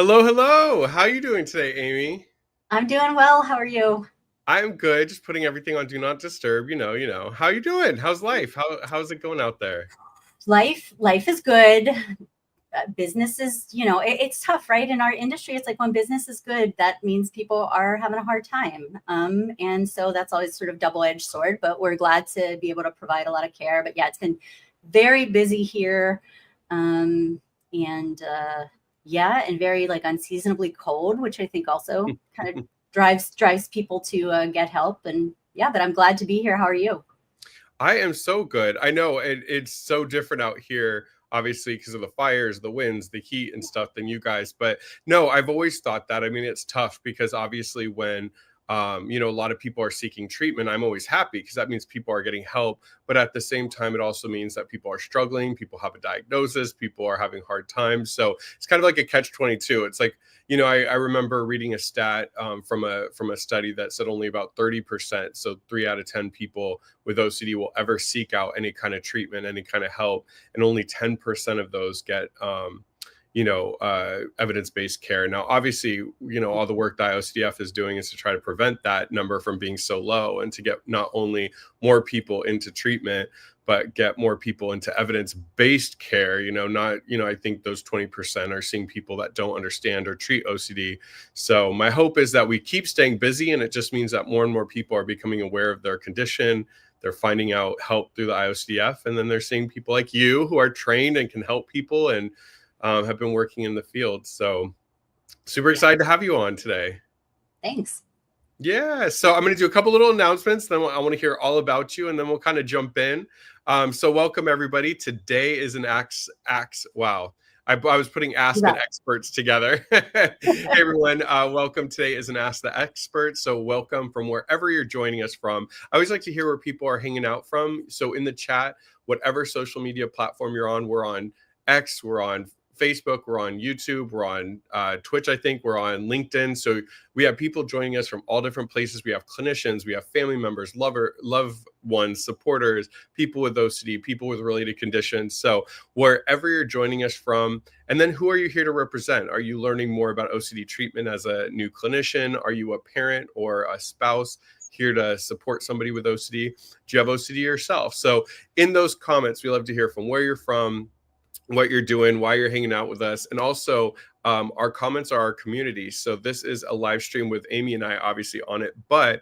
Hello, hello. How you doing today, Amy? I'm doing well. How are you? I'm good. Just putting everything on Do Not Disturb. You know. How you doing? How's life? How's it going out there? Life is good. Business is, it's tough, right? In our industry, it's like when business is good, that means people are having a hard time. And so that's always sort of double-edged sword, but we're glad to be able to provide a lot of care. But yeah, it's been very busy here. And yeah, and very like unseasonably cold, which I think also kind of drives people to get help. And yeah, but I'm glad to be here. How are you? I am so good. I know it's so different out here, obviously, because of the fires, the winds, the heat, and stuff than you guys. But no, I've always thought that. I mean, it's tough because obviously, when a lot of people are seeking treatment, I'm always happy because that means people are getting help. But at the same time, it also means that people are struggling, people have a diagnosis, people are having hard times. So it's kind of like a catch-22. It's like, I remember reading a stat from a study that said only about 30%, so 3 out of 10 people with OCD will ever seek out any kind of treatment, any kind of help, and only 10% of those get evidence-based care. Now, obviously, all the work that IOCDF is doing is to try to prevent that number from being so low and to get not only more people into treatment, but get more people into evidence-based care. I think those 20% are seeing people that don't understand or treat OCD. So my hope is that we keep staying busy, and it just means that more and more people are becoming aware of their condition. They're finding out help through the IOCDF, and then they're seeing people like you who are trained and can help people and have been working in the field. So super Yeah, excited to have you on today. thanks. Yeah, so I'm going to do a couple little announcements. Then I want to hear all about you, and then we'll kind of jump in. So welcome everybody. Today is an axe. Wow, I was putting You Ask an got Experts together. Hey everyone, welcome. Today is an Ask the Expert. So welcome from wherever you're joining us from. I always like to hear where people are hanging out from. So in the chat, whatever social media platform you're on, we're on X, we're on Facebook, we're on YouTube, we're on Twitch, I think, we're on LinkedIn. So we have people joining us from all different places. We have clinicians, we have family members, loved ones, supporters, people with OCD, people with related conditions. So wherever you're joining us from, and then who are you here to represent? Are you learning more about OCD treatment as a new clinician? Are you a parent or a spouse here to support somebody with OCD? Do you have OCD yourself? So in those comments, we love to hear from where you're from, what you're doing, why you're hanging out with us. And also, our comments are our community. So this is a live stream with Amy and I obviously on it, but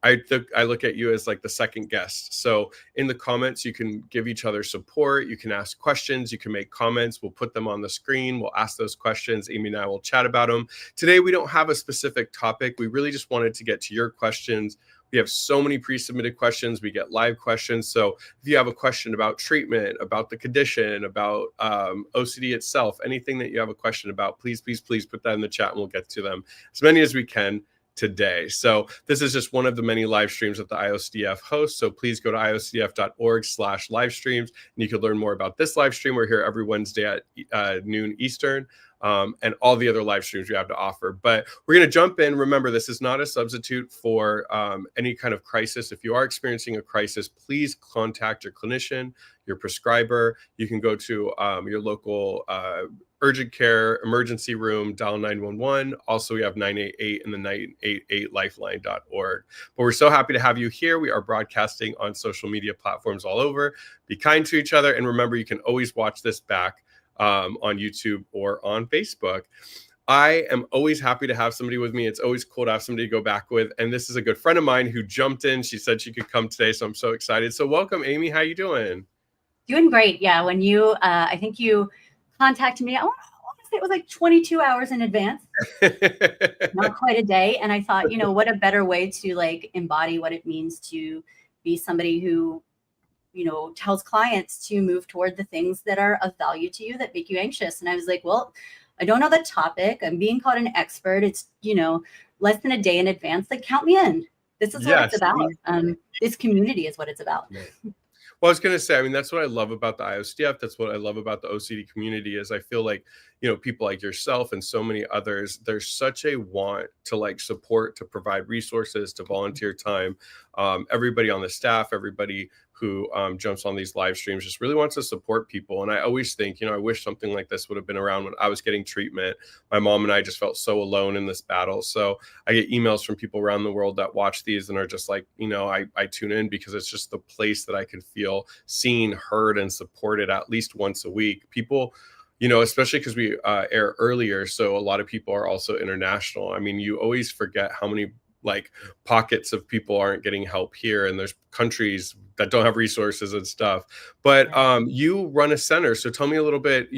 I look at you as like the second guest. So in the comments, you can give each other support. You can ask questions. You can make comments. We'll put them on the screen. We'll ask those questions. Amy and I will chat about them. Today, we don't have a specific topic. We really just wanted to get to your questions. We have so many pre-submitted questions. We get live questions. So if you have a question about treatment, about the condition, about OCD itself, anything that you have a question about, please put that in the chat and we'll get to them as many as we can today. So this is just one of the many live streams that the IOCDF hosts. So please go to iocdf.org/live streams and you can learn more about this live stream. We're here every Wednesday at noon Eastern. And all the other live streams we have to offer. But we're going to jump in. Remember, this is not a substitute for any kind of crisis. If you are experiencing a crisis, please contact your clinician, your prescriber. You can go to your local urgent care emergency room, dial 911. Also, we have 988 and the 988lifeline.org. But we're so happy to have you here. We are broadcasting on social media platforms all over. Be kind to each other. And remember, you can always watch this back on YouTube or on Facebook. I am always happy to have somebody with me. It's always cool to have somebody to go back with. And this is a good friend of mine who jumped in. She said she could come today, so I'm so excited. So welcome, Amy. How you doing? Doing great. Yeah, when I think you contacted me, I want to say it was like 22 hours in advance, not quite a day. And I thought, what a better way to like embody what it means to be somebody who tells clients to move toward the things that are of value to you that make you anxious. And I was like, well, I don't know the topic. I'm being called an expert. It's, less than a day in advance. Like, count me in. This is what it's about. This community is what it's about. Well, I was going to say, I mean, that's what I love about the IOCDF. That's what I love about the OCD community is I feel like, people like yourself and so many others, there's such a want to like support, to provide resources, to volunteer time. Everybody on the staff, everybody who jumps on these live streams just really wants to support people. And I always think, I wish something like this would have been around when I was getting treatment. My mom and I just felt so alone in this battle. So I get emails from people around the world that watch these and are just like, I tune in because it's just the place that I can feel seen, heard, and supported at least once a week. People, especially because we air earlier, so a lot of people are also international. I mean, you always forget how many pockets of people aren't getting help here, and there's countries that don't have resources and stuff. But you run a center, so tell me a little bit.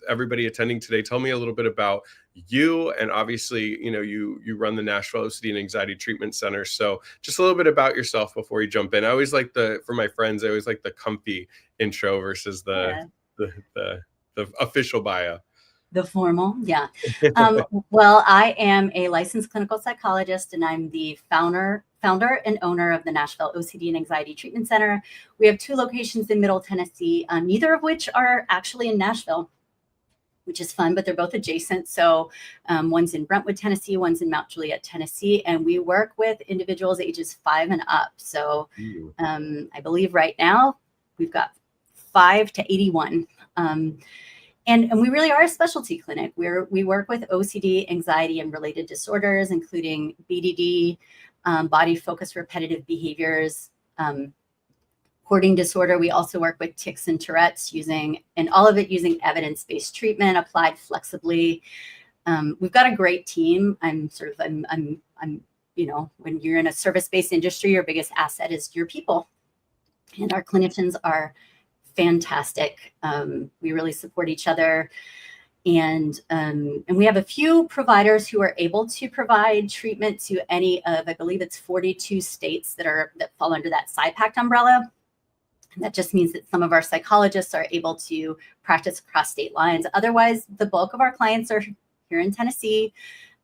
Everybody attending today, tell me a little bit about you, and obviously, you run the Nashville OCD and Anxiety Treatment Center. So just a little bit about yourself before you jump in. I always like for my friends, I always like the comfy intro versus the official bio. The formal, yeah. Well, I am a licensed clinical psychologist, and I'm the founder and owner of the Nashville OCD and Anxiety Treatment Center. We have 2 locations in Middle Tennessee, neither of which are actually in Nashville, which is fun, but they're both adjacent. So one's in Brentwood, Tennessee, one's in Mount Juliet, Tennessee, and we work with individuals ages 5 and up. So I believe right now we've got 5 to 81. And we really are a specialty clinic. We work with OCD, anxiety, and related disorders, including BDD, body-focused repetitive behaviors, hoarding disorder. We also work with tics and Tourette's, all of it using evidence-based treatment applied flexibly. We've got a great team. I'm when you're in a service-based industry, your biggest asset is your people, and our clinicians are fantastic. We really support each other, and we have a few providers who are able to provide treatment to any of, I believe it's 42 states that fall under that SIPACT umbrella. And that just means that some of our psychologists are able to practice across state lines. Otherwise, the bulk of our clients are here in Tennessee,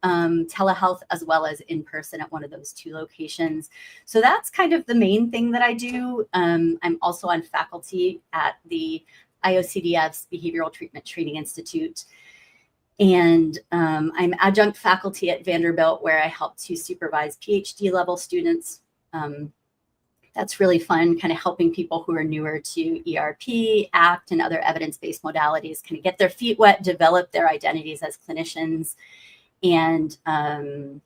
telehealth as well as in person at one of those 2 locations. So that's kind of the main thing that I do. I'm also on faculty at the IOCDF's Behavioral Treatment Training Institute. And I'm adjunct faculty at Vanderbilt, where I help to supervise PhD level students. That's really fun, kind of helping people who are newer to ERP, ACT, and other evidence-based modalities kind of get their feet wet, develop their identities as clinicians. And and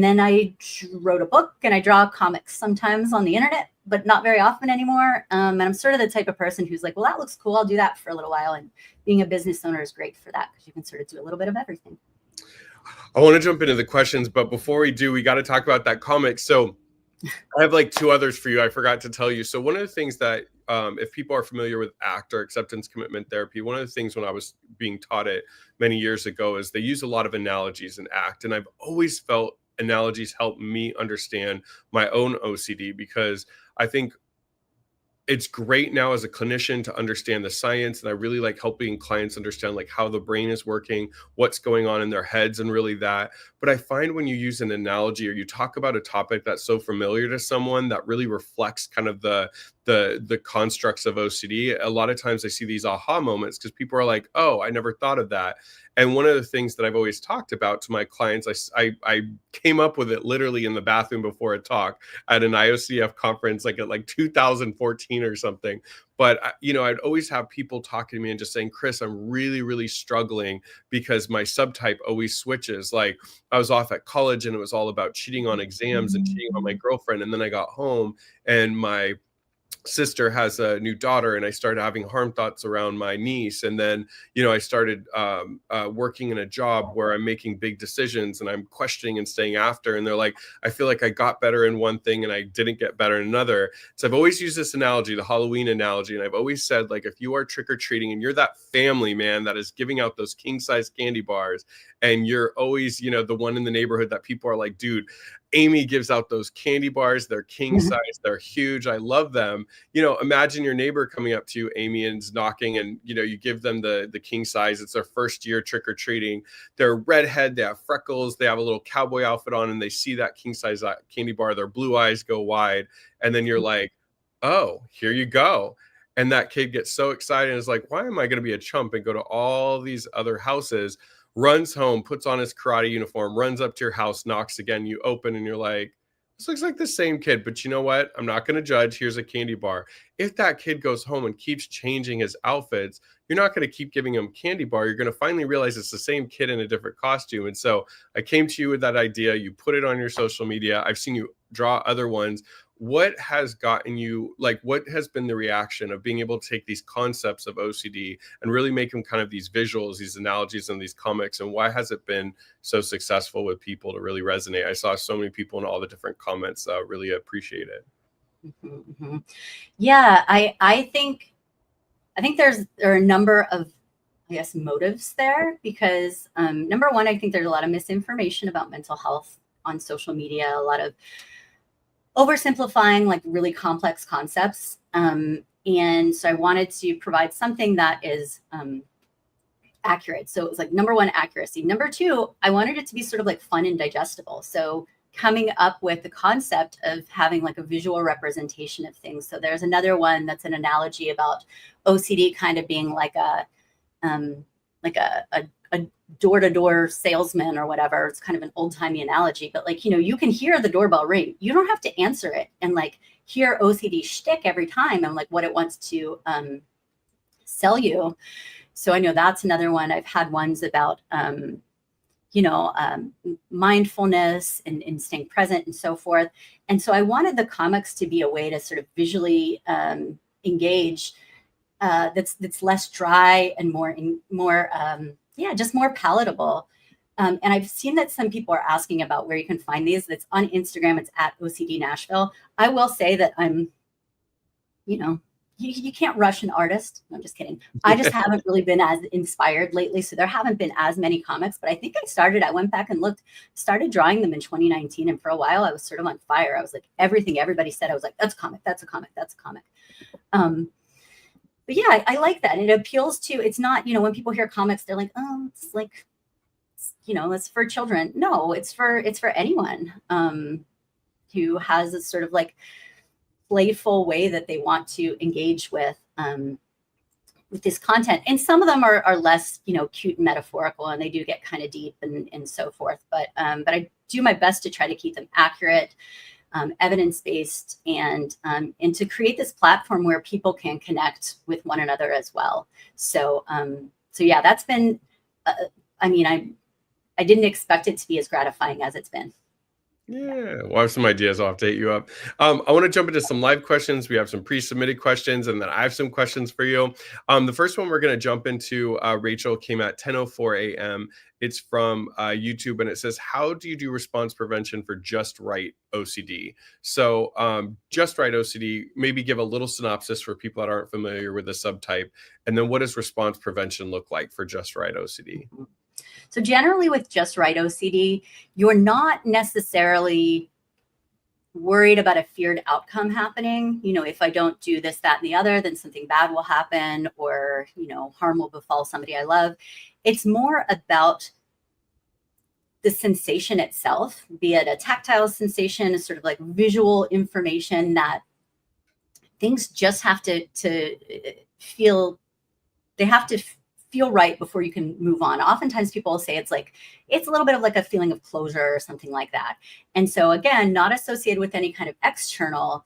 then I wrote a book, and I draw comics sometimes on the internet, but not very often anymore. And I'm sort of the type of person who's like, well, that looks cool, I'll do that for a little while. And being a business owner is great for that, because you can sort of do a little bit of everything. I want to jump into the questions, but before we do, we got to talk about that comic. So I have 2 others for you. I forgot to tell you. So one of the things that if people are familiar with ACT, or acceptance commitment therapy, one of the things when I was being taught it many years ago is they use a lot of analogies in ACT. And I've always felt analogies help me understand my own OCD, because I think it's great now as a clinician to understand the science. And I really like helping clients understand how the brain is working, what's going on in their heads, and really that. But I find when you use an analogy or you talk about a topic that's so familiar to someone that really reflects kind of the constructs of OCD, a lot of times I see these aha moments, because people are like, oh, I never thought of that. And one of the things that I've always talked about to my clients, I came up with it literally in the bathroom before a talk at an IOCDF conference, at 2014 or something. But, I'd always have people talking to me and just saying, Chris, I'm really, really struggling because my subtype always switches. I was off at college and it was all about cheating on exams and cheating on my girlfriend. And then I got home and my sister has a new daughter, and I started having harm thoughts around my niece. And then, I started working in a job where I'm making big decisions and I'm questioning and staying after. And they're like, I feel like I got better in one thing and I didn't get better in another. So I've always used this analogy, the Halloween analogy. And I've always said, if you are trick-or-treating and you're that family, man, that is giving out those king-size candy bars, and you're always, the one in the neighborhood that people are like, dude, Amy gives out those candy bars. They're king size. They're huge. I love them. Imagine your neighbor coming up to you, Amy, and is knocking, and, you give them the king size. It's their first year trick-or-treating. They're redhead. They have freckles. They have a little cowboy outfit on, and they see that king size candy bar. Their blue eyes go wide. And then you're like, oh, here you go. And that kid gets so excited and is like, why am I going to be a chump and go to all these other houses? Runs home, puts on his karate uniform, runs up to your house, knocks again, you open, and you're like, this looks like the same kid, but you know what? I'm not going to judge. Here's a candy bar. If that kid goes home and keeps changing his outfits, you're not going to keep giving him candy bar. You're going to finally realize it's the same kid in a different costume. And so I came to you with that idea. You put it on your social media. I've seen you draw other ones. What has gotten you, like, what has been the reaction of being able to take these concepts of OCD and really make them kind of these visuals, these analogies, and these comics? And why has it been so successful with people to really resonate? I saw so many people in all the different comments really appreciate it. Yeah, I think there are a number of, I guess, motives there, because number one, I think there's a lot of misinformation about mental health on social media, a lot of oversimplifying like really complex concepts. And so I wanted to provide something that is accurate. So it was like, number one, accuracy. Number two, I wanted it to be sort of like fun and digestible. So coming up with the concept of having like a visual representation of things. So there's another one that's an analogy about OCD kind of being like a door-to-door salesman or whatever. It's kind of an old-timey analogy, but like, you can hear the doorbell ring. You don't have to answer it and like hear OCD shtick every time and like what it wants to sell you. So I know that's another one. I've had ones about, mindfulness and staying present and so forth. And so I wanted the comics to be a way to sort of visually engage that's less dry and more just more palatable. And I've seen that some people are asking about where you can find these. That's on Instagram. It's at OCD Nashville. I will say that I'm, you can't rush an artist. No, I'm just kidding. I just haven't really been as inspired lately. So there haven't been as many comics, but I think I went back and started drawing them in 2019. And for a while I was sort of on fire. I was like, everything everybody said, I was like, that's a comic, that's a comic, that's a comic. But yeah, I like that. And it appeals to, it's not, when people hear comics, they're like, oh, it's like, it's for children. No, it's for anyone who has a sort of like playful way that they want to engage with this content. And some of them are less, cute and metaphorical, and they do get kind of deep and so forth. But I do my best to try to keep them accurate, evidence-based, and to create this platform where people can connect with one another as well. So yeah, that's been, I didn't expect it to be as gratifying as it's been. Yeah, well, I have some ideas. I'll update you up. I want to jump into some live questions. We have some pre-submitted questions, and then I have some questions for you. The first one we're going to jump into, Rachel, came at 10:04 a.m. It's from YouTube, and it says, how do you do response prevention for just right OCD? So just right OCD, maybe give a little synopsis for people that aren't familiar with the subtype. And then what does response prevention look like for just right OCD? So generally with just right OCD, you're not necessarily worried about a feared outcome happening. If I don't do this, that, and the other, then something bad will happen, or, harm will befall somebody I love. It's more about the sensation itself, be it a tactile sensation, a sort of like visual information, that things just have to feel, they have to feel right before you can move on. Oftentimes people will say it's a little bit of like a feeling of closure or something like that. And so again, not associated with any kind of external,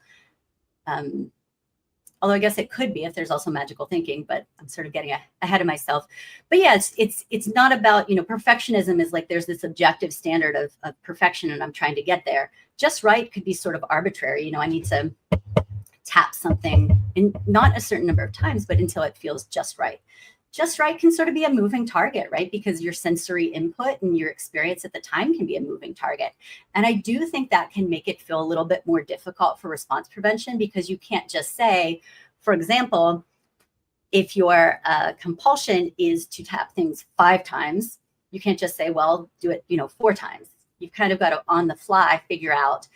although I guess it could be if there's also magical thinking, but I'm sort of getting ahead of myself. But yeah, it's not about, perfectionism is like, there's this objective standard of perfection and I'm trying to get there. Just right could be sort of arbitrary. I need to tap something in not a certain number of times, but until it feels just right. Just right can sort of be a moving target, right? Because your sensory input and your experience at the time can be a moving target. And I do think that can make it feel a little bit more difficult for response prevention, because you can't just say, for example, if your compulsion is to tap things 5 times, you can't just say, well, do it, 4 times. You've kind of got to on the fly figure out,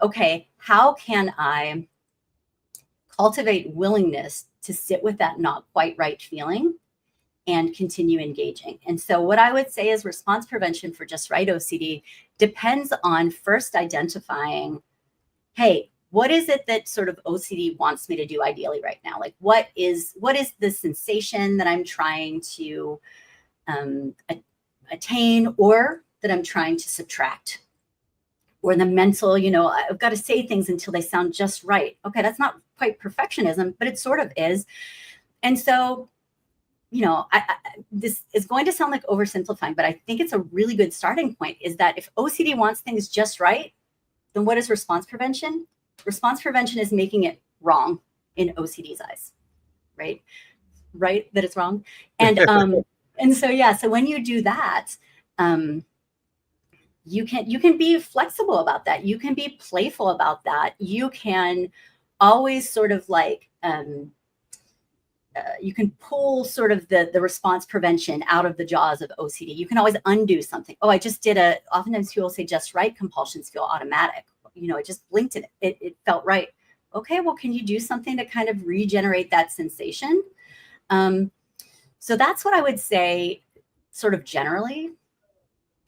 okay, how can I cultivate willingness to sit with that not quite right feeling and continue engaging? And so what I would say is response prevention for just right OCD depends on first identifying, hey, what is it that sort of OCD wants me to do ideally right now? Like, what is the sensation that I'm trying to attain, or that I'm trying to subtract? or the mental, I've got to say things until they sound just right. Okay, that's not quite perfectionism, but it sort of is. And so, this is going to sound like oversimplifying, but I think it's a really good starting point, is that if OCD wants things just right, then what is response prevention? Response prevention is making it wrong in OCD's eyes, right? Right, that it's wrong. And so when you do that, you can be flexible about that. You can be playful about that. You can always sort of like, you can pull sort of the response prevention out of the jaws of OCD. You can always undo something. Oh, I just did oftentimes people say just right compulsions feel automatic. I just blinked and it felt right. Okay, well, can you do something to kind of regenerate that sensation? So that's what I would say sort of generally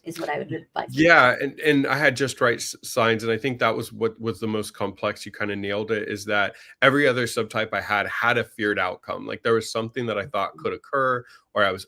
is what I would advise. Yeah. And I had just right signs. And I think that was what was the most complex. You kind of nailed it, is that every other subtype I had a feared outcome. Like there was something that I thought could occur, or I was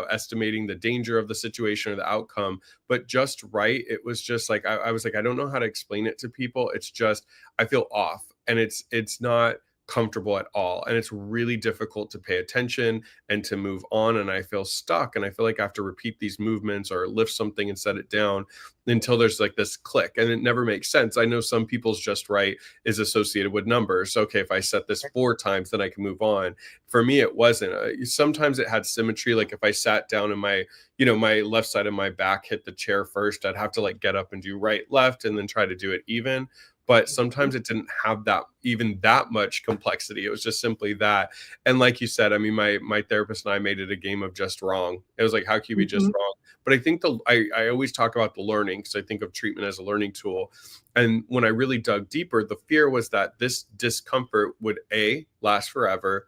estimating the danger of the situation or the outcome. But just right, it was just like, I was like, I don't know how to explain it to people. It's just, I feel off, and it's not comfortable at all, and it's really difficult to pay attention and to move on, and I feel stuck, and I feel like I have to repeat these movements or lift something and set it down until there's like this click, and it never makes sense. I know some people's just right is associated with numbers. Okay, if I set this 4 times, then I can move on. For me, it wasn't. Sometimes it had symmetry. Like if I sat down and my left side of my back hit the chair first, I'd have to like get up and do right, left, and then try to do it even. But sometimes it didn't have that much complexity. It was just simply that. And like you said, I mean, my therapist and I made it a game of just wrong. It was like, how can you be just wrong? But I think I always talk about the learning, because I think of treatment as a learning tool. And when I really dug deeper, the fear was that this discomfort would last forever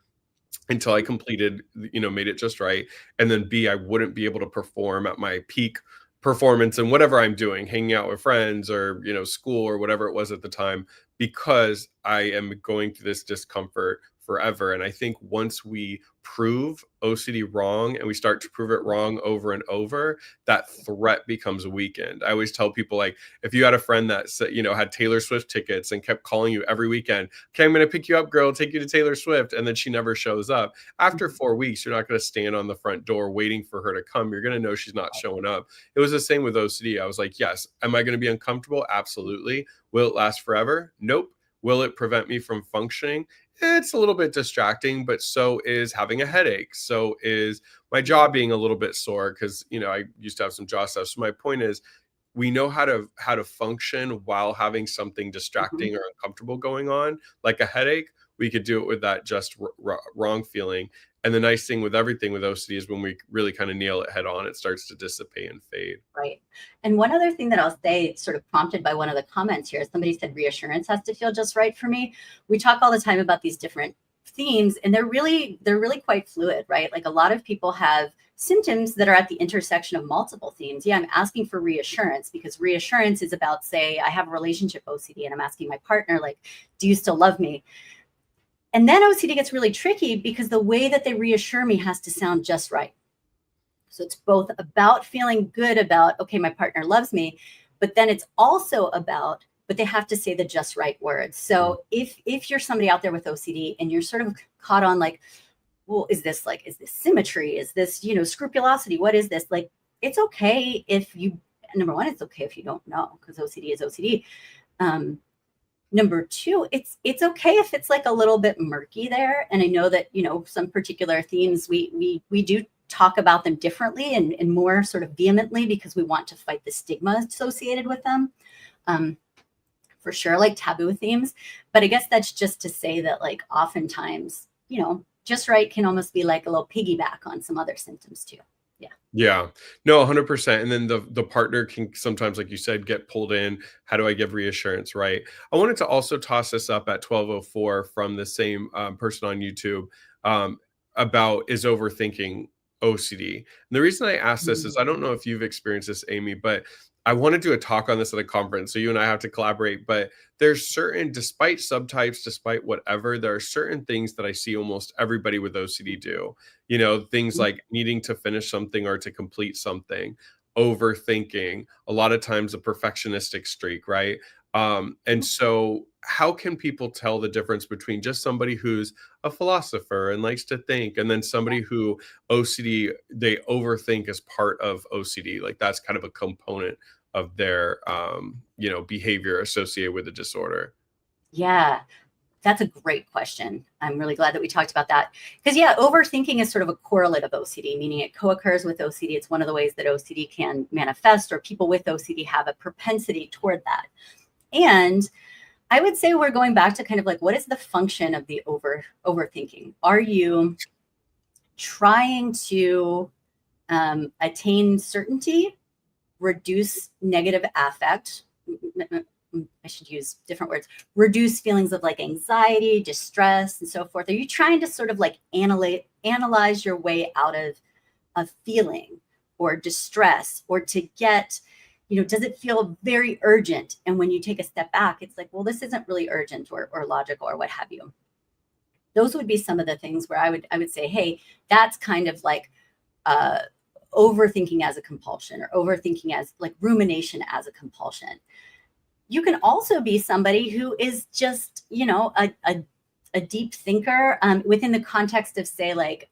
until I completed, made it just right. And then B, I wouldn't be able to perform at my peak performance and whatever I'm doing, hanging out with friends or, school or whatever it was at the time, because I am going through this discomfort forever. And I think once we prove OCD wrong and we start to prove it wrong over and over, that threat becomes weakened. I always tell people, like, if you had a friend that had Taylor Swift tickets and kept calling you every weekend, okay, I'm going to pick you up, girl, take you to Taylor Swift, and then she never shows up. After 4 weeks, you're not going to stand on the front door waiting for her to come. You're going to know she's not showing up. It was the same with OCD. I was like, yes, am I going to be uncomfortable? Absolutely. Will it last forever? Nope. Will it prevent me from functioning? It's a little bit distracting, but so is having a headache. So is my jaw being a little bit sore, because, I used to have some jaw stuff. So my point is, we know how to function while having something distracting or uncomfortable going on, like a headache. We could do it with that just wrong feeling. And the nice thing with everything with OCD is when we really kind of nail it head on, it starts to dissipate and fade. Right. And one other thing that I'll say, sort of prompted by one of the comments here, somebody said reassurance has to feel just right for me. We talk all the time about these different themes, and they're really quite fluid, right? Like a lot of people have symptoms that are at the intersection of multiple themes. Yeah, I'm asking for reassurance because reassurance is about, say, I have a relationship OCD and I'm asking my partner, like, do you still love me? And then OCD gets really tricky because the way that they reassure me has to sound just right. So it's both about feeling good about, okay, my partner loves me, but then it's also about, but they have to say the just right words. So if you're somebody out there with OCD and you're sort of caught on like, well, is this symmetry? Is this, scrupulosity? What is this? Like, it's okay if you, number one, it's okay if you don't know, because OCD is OCD. Number two, it's okay if it's like a little bit murky there. And I know that, some particular themes, we do talk about them differently and more sort of vehemently because we want to fight the stigma associated with them. For sure, like taboo themes. But I guess that's just to say that, like, oftentimes, just right can almost be like a little piggyback on some other symptoms too. Yeah, no, 100%. And then the partner can sometimes, like you said, get pulled in. How do I give reassurance? Right. I wanted to also toss this up at 12:04 from the same person on YouTube about, is overthinking OCD. And the reason I asked this is, I don't know if you've experienced this, Amy, but I want to do a talk on this at a conference. So you and I have to collaborate, but there's certain, despite subtypes, despite whatever, there are certain things that I see almost everybody with OCD do, things like needing to finish something or to complete something. overthinking, a lot of times a perfectionistic streak, right? And so how can people tell the difference between just somebody who's a philosopher and likes to think, and then somebody who OCD, they overthink as part of OCD, like that's kind of a component of their behavior associated with the disorder? Yeah, that's a great question. I'm really glad that we talked about that. Because, yeah, overthinking is sort of a correlate of OCD, meaning it co-occurs with OCD. It's one of the ways that OCD can manifest, or people with OCD have a propensity toward that. And I would say we're going back to kind of like, what is the function of the overthinking? Are you trying to attain certainty, reduce negative affect? I should use different words, reduce feelings of like anxiety, distress, and so forth? Are you trying to sort of like analyze your way out of a feeling or distress, or to get, does it feel very urgent? And when you take a step back, it's like, well, this isn't really urgent or logical or what have you. Those would be some of the things where I would say, hey, that's kind of like overthinking as a compulsion, or overthinking as like rumination as a compulsion. You can also be somebody who is just, a deep thinker within the context of, say, like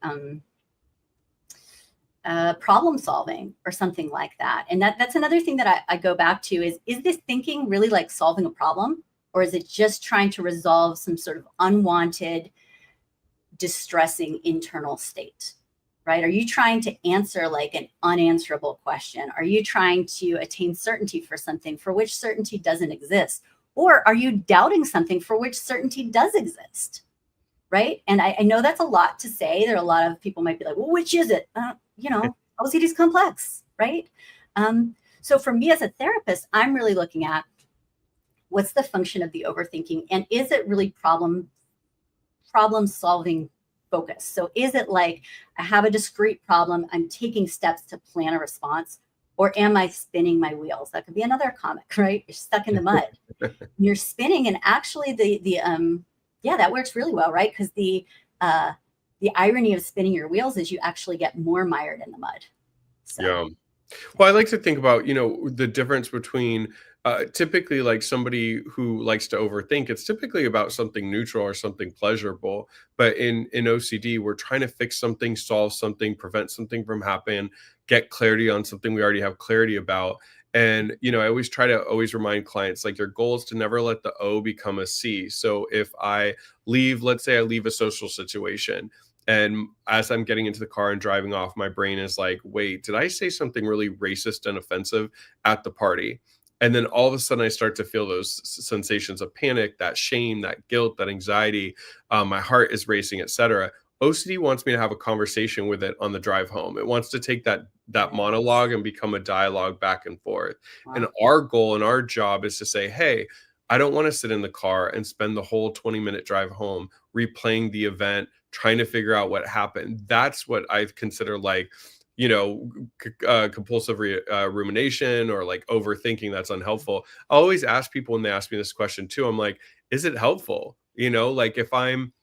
problem solving or something like that. And that's another thing that I go back to is this thinking really like solving a problem, or is it just trying to resolve some sort of unwanted, distressing internal state? Right? Are you trying to answer like an unanswerable question? Are you trying to attain certainty for something for which certainty doesn't exist? Or are you doubting something for which certainty does exist? Right? And I know that's a lot to say. There are a lot of people might be like, well, which is it? OCD is complex, right? So for me as a therapist, I'm really looking at what's the function of the overthinking, and is it really problem solving focus? So is it like, I have a discrete problem, I'm taking steps to plan a response, or am I spinning my wheels? That could be another comic, right? You're stuck in the mud. You're spinning, and actually that works really well, right? Because the irony of spinning your wheels is you actually get more mired in the mud. So. Yeah. Well, I like to think about, the difference between typically like somebody who likes to overthink. It's typically about something neutral or something pleasurable. But in OCD, we're trying to fix something, solve something, prevent something from happening, get clarity on something we already have clarity about. And, I always try to remind clients, like, your goal is to never let the O become a C. So if let's say I leave a social situation, and as I'm getting into the car and driving off, my brain is like, wait, did I say something really racist and offensive at the party? And then all of a sudden I start to feel those sensations of panic, that shame, that guilt, that anxiety. My heart is racing, etc. OCD wants me to have a conversation with it on the drive home. It wants to take that monologue and become a dialogue back and forth. Wow. And our goal and our job is to say, hey, I don't want to sit in the car and spend the whole 20-minute drive home replaying the event, trying to figure out what happened. That's what I consider like, compulsive rumination, or like overthinking that's unhelpful. I always ask people when they ask me this question too, I'm like, is it helpful? Like if I'm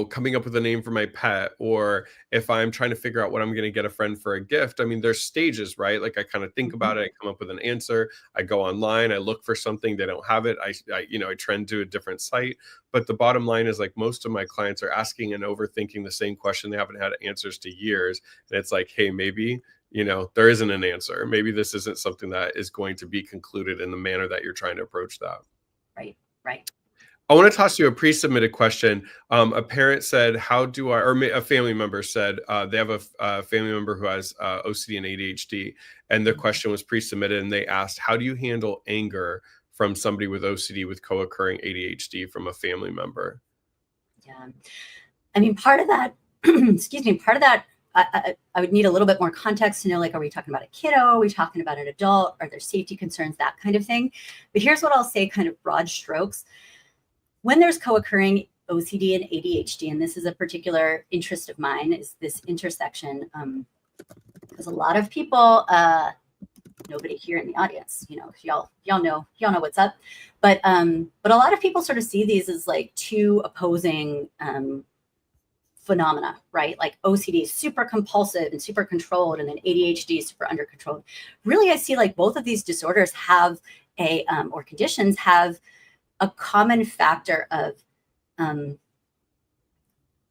coming up with a name for my pet, or if I'm trying to figure out what I'm going to get a friend for a gift. I mean, there's stages, right? Like I kind of think about it, I come up with an answer, I go online, I look for something, they don't have it, I trend to a different site. But the bottom line is, like, most of my clients are asking and overthinking the same question they haven't had answers to years. And it's like, hey, maybe there isn't an answer. Maybe this isn't something that is going to be concluded in the manner that you're trying to approach that. Right. I want to toss you a pre-submitted question. A parent said, or a family member said they have a family member who has OCD and ADHD, and their question was pre-submitted, and they asked, how do you handle anger from somebody with OCD with co-occurring ADHD from a family member? Yeah. I mean, part of that, part of that, I would need a little bit more context to know, like, are we talking about a kiddo? Are we talking about an adult? Are there safety concerns? That kind of thing. But here's what I'll say, kind of broad strokes. When there's co-occurring OCD and ADHD, and this is a particular interest of mine, is this intersection, because a lot of people, nobody here in the audience, y'all know what's up, but a lot of people sort of see these as like two opposing phenomena, right? Like OCD is super compulsive and super controlled, and then ADHD is super under controlled. Really, I see like both of these disorders have or conditions have a common factor of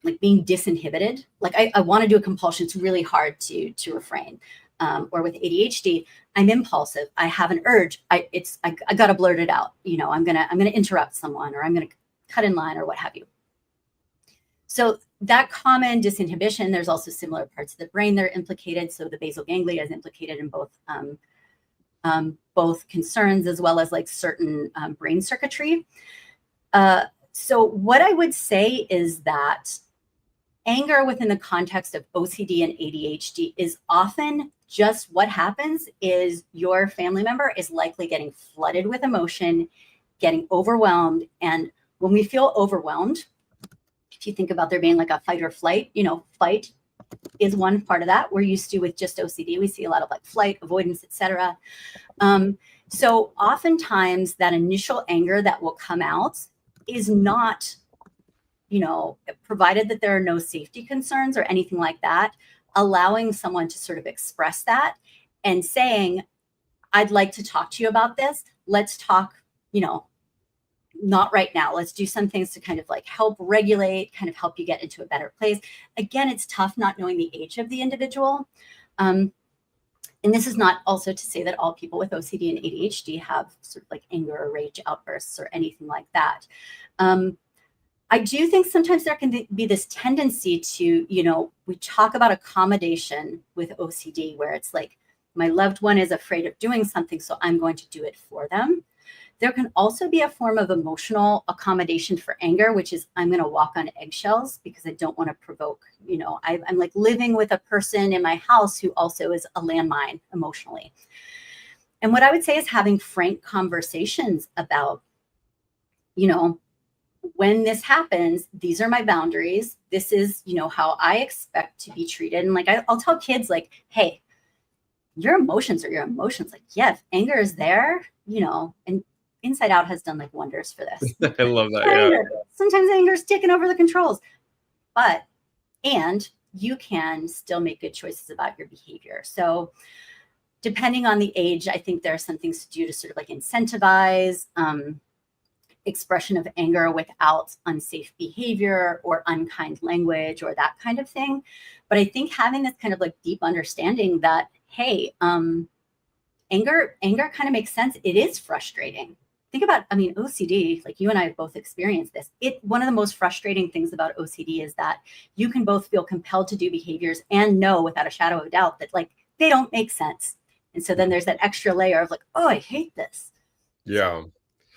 like being disinhibited. Like I want to do a compulsion. It's really hard to refrain. Or with ADHD, I'm impulsive. I have an urge. I got to blurt it out. You know, I'm gonna interrupt someone, or I'm gonna cut in line, or what have you. So that common disinhibition, there's also similar parts of the brain that are implicated. So the basal ganglia is implicated in both concerns as well as like certain brain circuitry. So what I would say is that anger within the context of OCD and ADHD is often just what happens is your family member is likely getting flooded with emotion, getting overwhelmed. And when we feel overwhelmed, if you think about there being like a fight or flight, you know, fight is one part of that. We're used to with just OCD. We see a lot of like flight, avoidance, etc. So oftentimes that initial anger that will come out is not, you know, provided that there are no safety concerns or anything like that, allowing someone to sort of express that and saying, I'd like to talk to you about this. Let's talk, you know, not right now. Let's do some things to kind of like help regulate, kind of help you get into a better place. Again, it's tough not knowing the age of the individual. And this is not also to say that all people with OCD and ADHD have sort of like anger or rage outbursts or anything like that. I do think sometimes there can be this tendency to, you know, we talk about accommodation with OCD where it's like, my loved one is afraid of doing something, so I'm going to do it for them. There can also be a form of emotional accommodation for anger, which is I'm going to walk on eggshells because I don't want to provoke, you know, I'm like living with a person in my house who also is a landmine emotionally. And what I would say is having frank conversations about, you know, when this happens, these are my boundaries. This is, you know, how I expect to be treated. And like, I'll tell kids like, hey, your emotions are your emotions. Like, yeah, if anger is there, you know, and Inside Out has done like wonders for this. I love that. Yeah. Sometimes anger is taking over the controls, and you can still make good choices about your behavior. So depending on the age, I think there are some things to do to sort of like incentivize expression of anger without unsafe behavior or unkind language or that kind of thing. But I think having this kind of like deep understanding that, hey, anger kind of makes sense. It is frustrating. Think about, I mean, OCD, like you and I have both experienced this. One of the most frustrating things about OCD is that you can both feel compelled to do behaviors and know without a shadow of a doubt that like they don't make sense. And so then there's that extra layer of like, oh, I hate this. Yeah.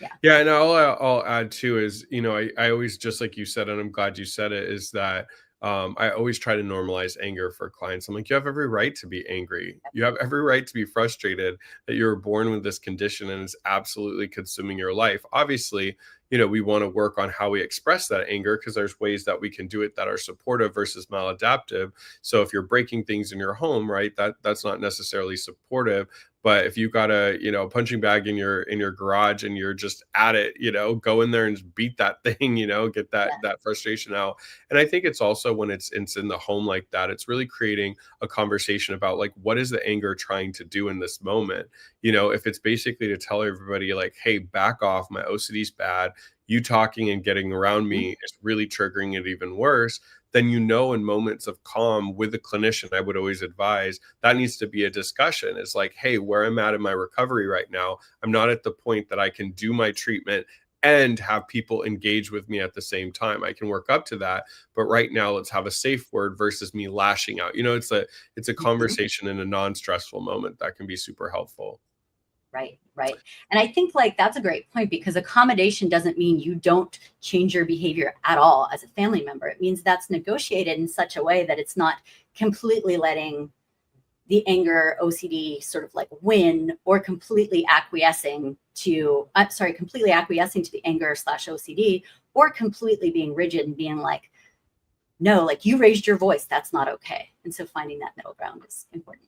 Yeah. Yeah. And I'll add too is, you know, I always, just like you said, and I'm glad you said it, is that I always try to normalize anger for clients. I'm like, you have every right to be angry. You have every right to be frustrated that you were born with this condition and it's absolutely consuming your life. Obviously, you know, we want to work on how we express that anger because there's ways that we can do it that are supportive versus maladaptive. So if you're breaking things in your home, right, that's not necessarily supportive. But if you got a, you know, punching bag in your garage and you're just at it, you know, go in there and just beat that thing, you know, get that frustration out. And I think it's also when it's in the home like that, it's really creating a conversation about like, what is the anger trying to do in this moment? You know, if it's basically to tell everybody like, hey, back off, my OCD's bad. You talking and getting around me is really triggering it even worse. Then, you know, in moments of calm with a clinician, I would always advise that needs to be a discussion. It's like, hey, where I'm at in my recovery right now, I'm not at the point that I can do my treatment and have people engage with me at the same time. I can work up to that. But right now, let's have a safe word versus me lashing out. You know, it's a conversation in a non-stressful moment that can be super helpful. Right. And I think like that's a great point because accommodation doesn't mean you don't change your behavior at all as a family member. It means that's negotiated in such a way that it's not completely letting the anger OCD sort of like win or completely acquiescing to the anger / OCD or completely being rigid and being like, no, like you raised your voice. That's not okay. And so finding that middle ground is important.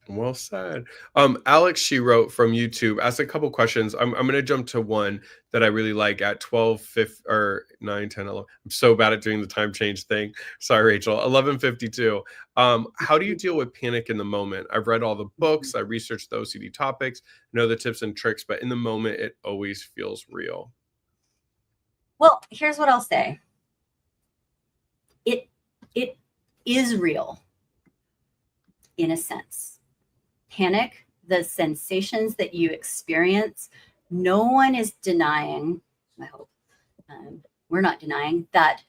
Well said. Alex, she wrote from YouTube, asked a couple questions. I'm going to jump to one that I really like at 12, 5, or 9, 10, 11. I'm so bad at doing the time change thing. Sorry, Rachel. 11:52. How do you deal with panic in the moment? I've read all the books. I researched the OCD topics, know the tips and tricks, but in the moment, it always feels real. Well, here's what I'll say. It is real in a sense. Panic, the sensations that you experience, no one is denying, I hope we're not denying that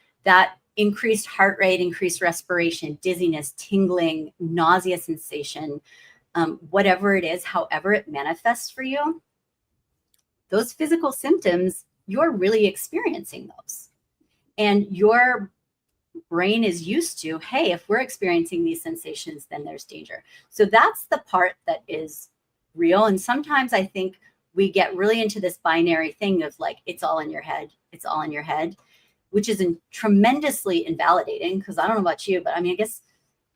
increased heart rate, increased respiration, dizziness, tingling, nausea sensation, whatever it is, however it manifests for you, those physical symptoms, you're really experiencing those. And your brain is used to, hey, if we're experiencing these sensations, then there's danger. So that's the part that is real. And sometimes I think we get really into this binary thing of like, it's all in your head. It's all in your head, which is tremendously invalidating, because I don't know about you, but I mean, I guess,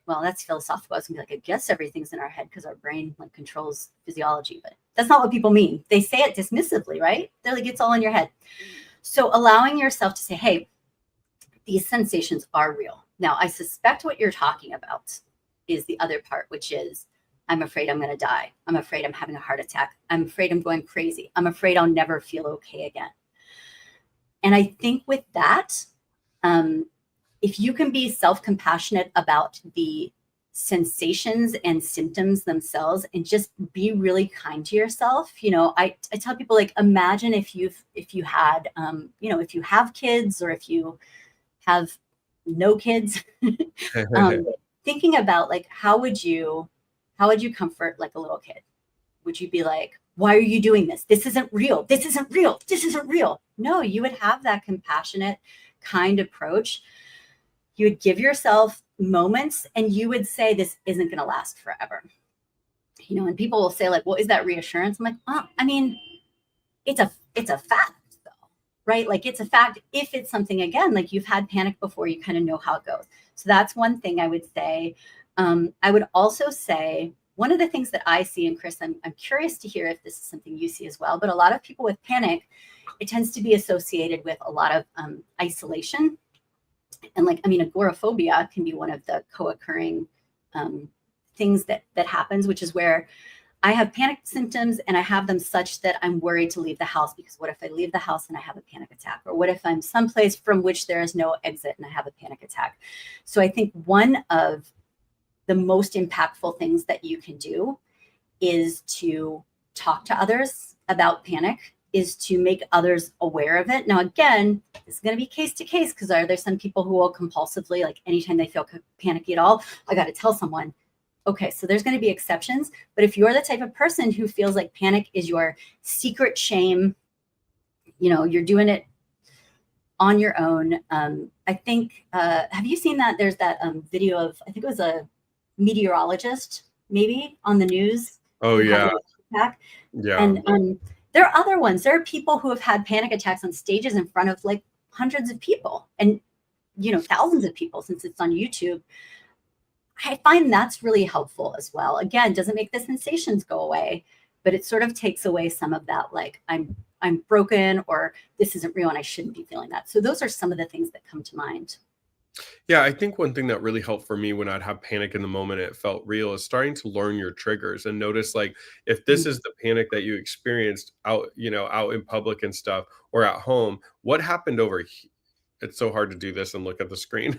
well, that's philosophical. I was gonna be like, I guess everything's in our head because our brain like controls physiology, but that's not what people mean. They say it dismissively, right? They're like, it's all in your head. So allowing yourself to say, hey, these sensations are real. Now, I suspect what you're talking about is the other part, which is, I'm afraid I'm going to die. I'm afraid I'm having a heart attack. I'm afraid I'm going crazy. I'm afraid I'll never feel okay again. And I think with that, if you can be self-compassionate about the sensations and symptoms themselves and just be really kind to yourself, you know, I tell people, like, imagine if you had, you know, if you have kids or if you have no kids, thinking about like, how would you comfort like a little kid? Would you be like, why are you doing this? This isn't real. This isn't real. This isn't real. No, you would have that compassionate, kind approach. You would give yourself moments and you would say, this isn't going to last forever. You know, and people will say like, well, is that reassurance? I'm like, oh, I mean, it's a fact. Right? Like, it's a fact. If it's something, again, like you've had panic before, you kind of know how it goes. So that's one thing I would say. I would also say one of the things that I see, and Chris, I'm curious to hear if this is something you see as well, but a lot of people with panic, it tends to be associated with a lot of isolation. And like, I mean, agoraphobia can be one of the co-occurring things that happens, which is where I have panic symptoms and I have them such that I'm worried to leave the house, because what if I leave the house and I have a panic attack? Or what if I'm someplace from which there is no exit and I have a panic attack? So I think one of the most impactful things that you can do is to talk to others about panic, is to make others aware of it. Now, again, this is going to be case to case, because are there some people who will compulsively, like anytime they feel panicky at all, I got to tell someone. Okay, so there's going to be exceptions. But if you're the type of person who feels like panic is your secret shame, you know, you're doing it on your own. I think, have you seen that? There's that video of, I think it was a meteorologist, maybe on the news. Oh, yeah. Yeah. And there are other ones. There are people who have had panic attacks on stages in front of like hundreds of people and, you know, thousands of people, since it's on YouTube. I find that's really helpful as well. Again, doesn't make the sensations go away, but it sort of takes away some of that, like, I'm broken, or this isn't real and I shouldn't be feeling that. So those are some of the things that come to mind. Yeah, I think one thing that really helped for me when I'd have panic in the moment, it felt real, is starting to learn your triggers and notice, like, if this is the panic that you experienced out, you know, out in public and stuff, or at home, what happened over here? It's so hard to do this and look at the screen.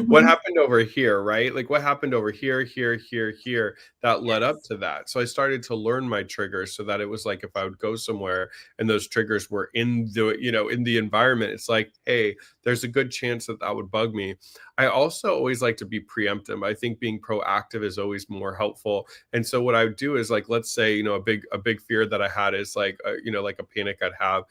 What happened over here, right? Like, what happened over here, here, here, here, that led up to that. So I started to learn my triggers, so that it was like, if I would go somewhere and those triggers were in the, you know, in the environment, it's like, hey, there's a good chance that that would bug me. I also always like to be preemptive. I think being proactive is always more helpful. And so what I would do is, like, let's say, you know, a big fear that I had is like, you know, like a panic I'd have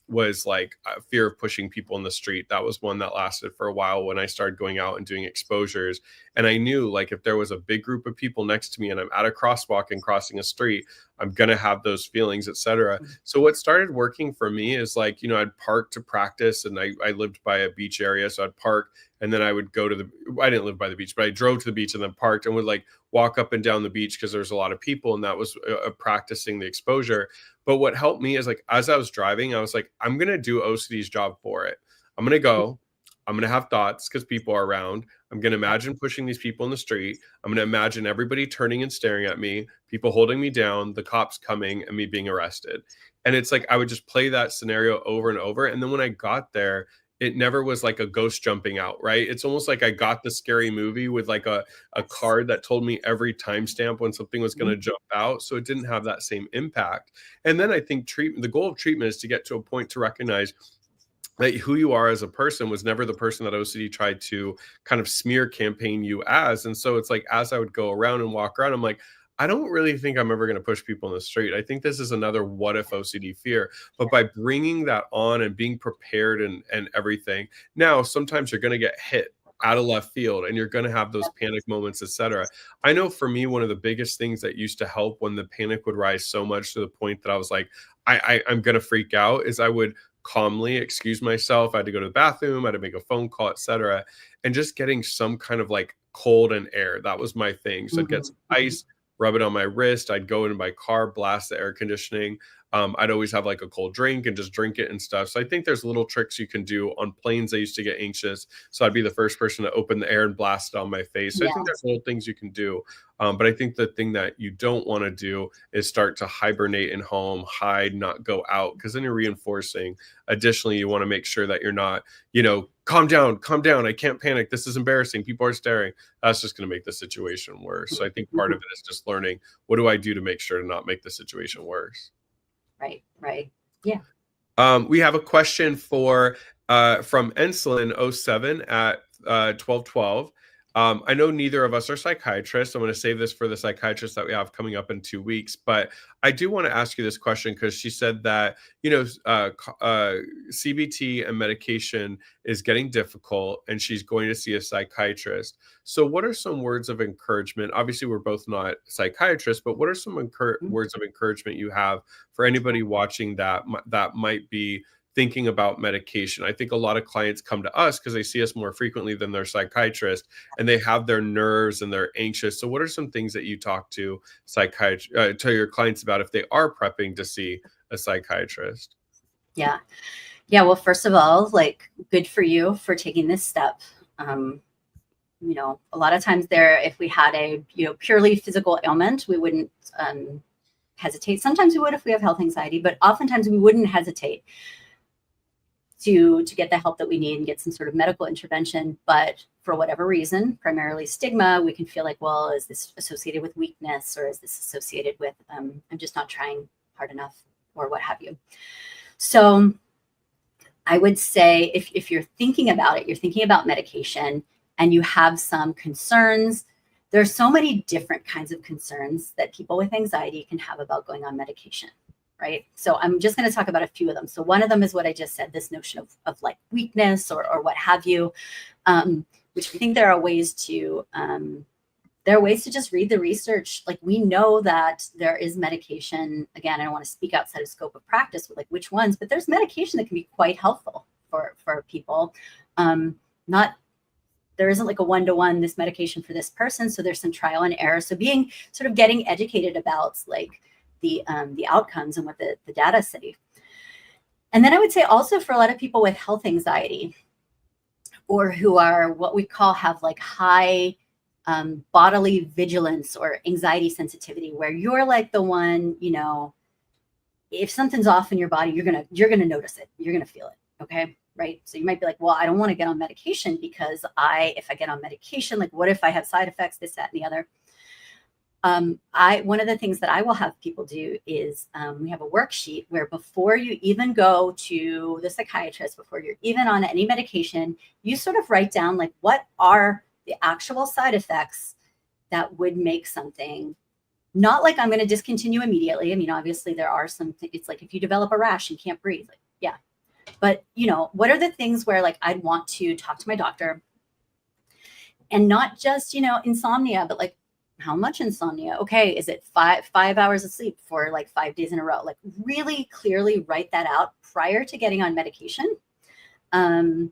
was like fear of pushing people in the street. That was one that lasted for a while when I started going out and doing exposures. And I knew, like, if there was a big group of people next to me and I'm at a crosswalk and crossing a street, I'm going to have those feelings, etc. So what started working for me is like, I'd park to practice, and I lived by a beach area. So I'd park, and then I would go to I didn't live by the beach, but I drove to the beach and then parked and would like walk up and down the beach because there's a lot of people, and that was practicing the exposure. But what helped me is like, as I was driving, I was like, I'm going to do OCD's job for it. I'm going to go. I'm going to have thoughts because people are around. I'm going to imagine pushing these people in the street. I'm going to imagine everybody turning and staring at me, people holding me down, the cops coming, and me being arrested. And it's like I would just play that scenario over and over. And then when I got there, it never was like a ghost jumping out, right? It's almost like I got the scary movie with like a card that told me every timestamp when something was going to jump out. So it didn't have that same impact. And then I think the goal of treatment is to get to a point to recognize that who you are as a person was never the person that OCD tried to kind of smear campaign you as. And so it's like, as I would go around and walk around, I'm like, I don't really think I'm ever going to push people in the street. I think this is another what if OCD fear. But by bringing that on and being prepared and everything, now sometimes you're going to get hit out of left field and you're going to have those panic moments, etc. I know for me, one of the biggest things that used to help when the panic would rise so much to the point that I was like, I'm going to freak out, is I would calmly excuse myself. I had to go to the bathroom, I had to make a phone call, etc. And just getting some kind of like cold and air. That was my thing. So I'd get some ice, rub it on my wrist. I'd go into my car, blast the air conditioning. I'd always have like a cold drink and just drink it and stuff. So I think there's little tricks you can do. On planes, I used to get anxious, so I'd be the first person to open the air and blast it on my face. So I think there's little things you can do. But I think the thing that you don't want to do is start to hibernate in home, hide, not go out, because then you're reinforcing. Additionally, you want to make sure that you're not, calm down, I can't panic, this is embarrassing, people are staring. That's just going to make the situation worse. So I think part of it is just learning, what do I do to make sure to not make the situation worse? Right. Yeah. We have a question from Enslin07 at 1212. I know neither of us are psychiatrists. I'm going to save this for the psychiatrist that we have coming up in 2 weeks, but I do want to ask you this question because she said that, CBT and medication is getting difficult and she's going to see a psychiatrist. So what are some words of encouragement? Obviously, we're both not psychiatrists, but what are some words of encouragement you have for anybody watching that might be thinking about medication? I think a lot of clients come to us because they see us more frequently than their psychiatrist, and they have their nerves and they're anxious. So what are some things that you talk to your clients about if they are prepping to see a psychiatrist? Yeah. Well, first of all, like, good for you for taking this step. A lot of times if we had a, purely physical ailment, we wouldn't hesitate. Sometimes we would if we have health anxiety, but oftentimes we wouldn't hesitate to get the help that we need and get some sort of medical intervention. But for whatever reason, primarily stigma, we can feel like, well, is this associated with weakness, or is this associated with I'm just not trying hard enough, or what have you? So I would say if you're thinking about it, you're thinking about medication and you have some concerns, there's so many different kinds of concerns that people with anxiety can have about going on medication. Right. So I'm just going to talk about a few of them. So one of them is what I just said, this notion of like weakness or what have you, which I think there are ways to just read the research. Like, we know that there is medication. Again, I don't want to speak outside of scope of practice with like which ones, but there's medication that can be quite helpful for people. There isn't like a one-to-one, this medication for this person. So there's some trial and error. So getting educated about like the outcomes and what the data say. And then I would say also for a lot of people with health anxiety, or who are what we have like high bodily vigilance or anxiety sensitivity, where you're like the one, if something's off in your body, you're gonna notice it, you're gonna feel it. Okay. Right. So you might be like, well, I don't want to get on medication because if I get on medication, like, what if I have side effects, this, that, and the other? One of the things that I will have people do is we have a worksheet where before you even go to the psychiatrist, before you're even on any medication, you sort of write down like, what are the actual side effects that would make something, not like I'm going to discontinue immediately. I mean, obviously there are some, it's like if you develop a rash and can't breathe, like, yeah. But, what are the things where like I'd want to talk to my doctor, and not just, insomnia, but like, how much insomnia? Okay, is it five hours of sleep for like 5 days in a row? Like really clearly write that out prior to getting on medication. And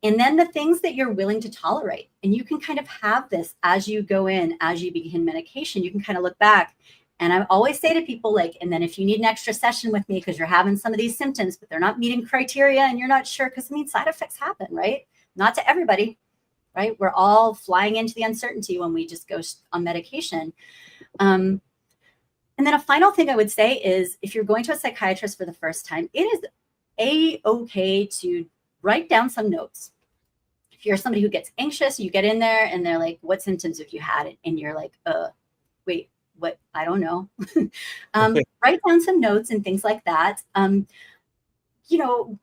then the things that you're willing to tolerate. And you can kind of have this as you go in, as you begin medication, you can kind of look back. And I always say to people, like, and then if you need an extra session with me because you're having some of these symptoms, but they're not meeting criteria and you're not sure, because I mean, side effects happen, right? Not to everybody, right? We're all flying into the uncertainty when we just go on medication. And then a final thing I would say is, if you're going to a psychiatrist for the first time, it is okay to write down some notes. If you're somebody who gets anxious, you get in there and they're like, what symptoms have you had? And you're like, wait, what? I don't know. Write down some notes and things like that. You know,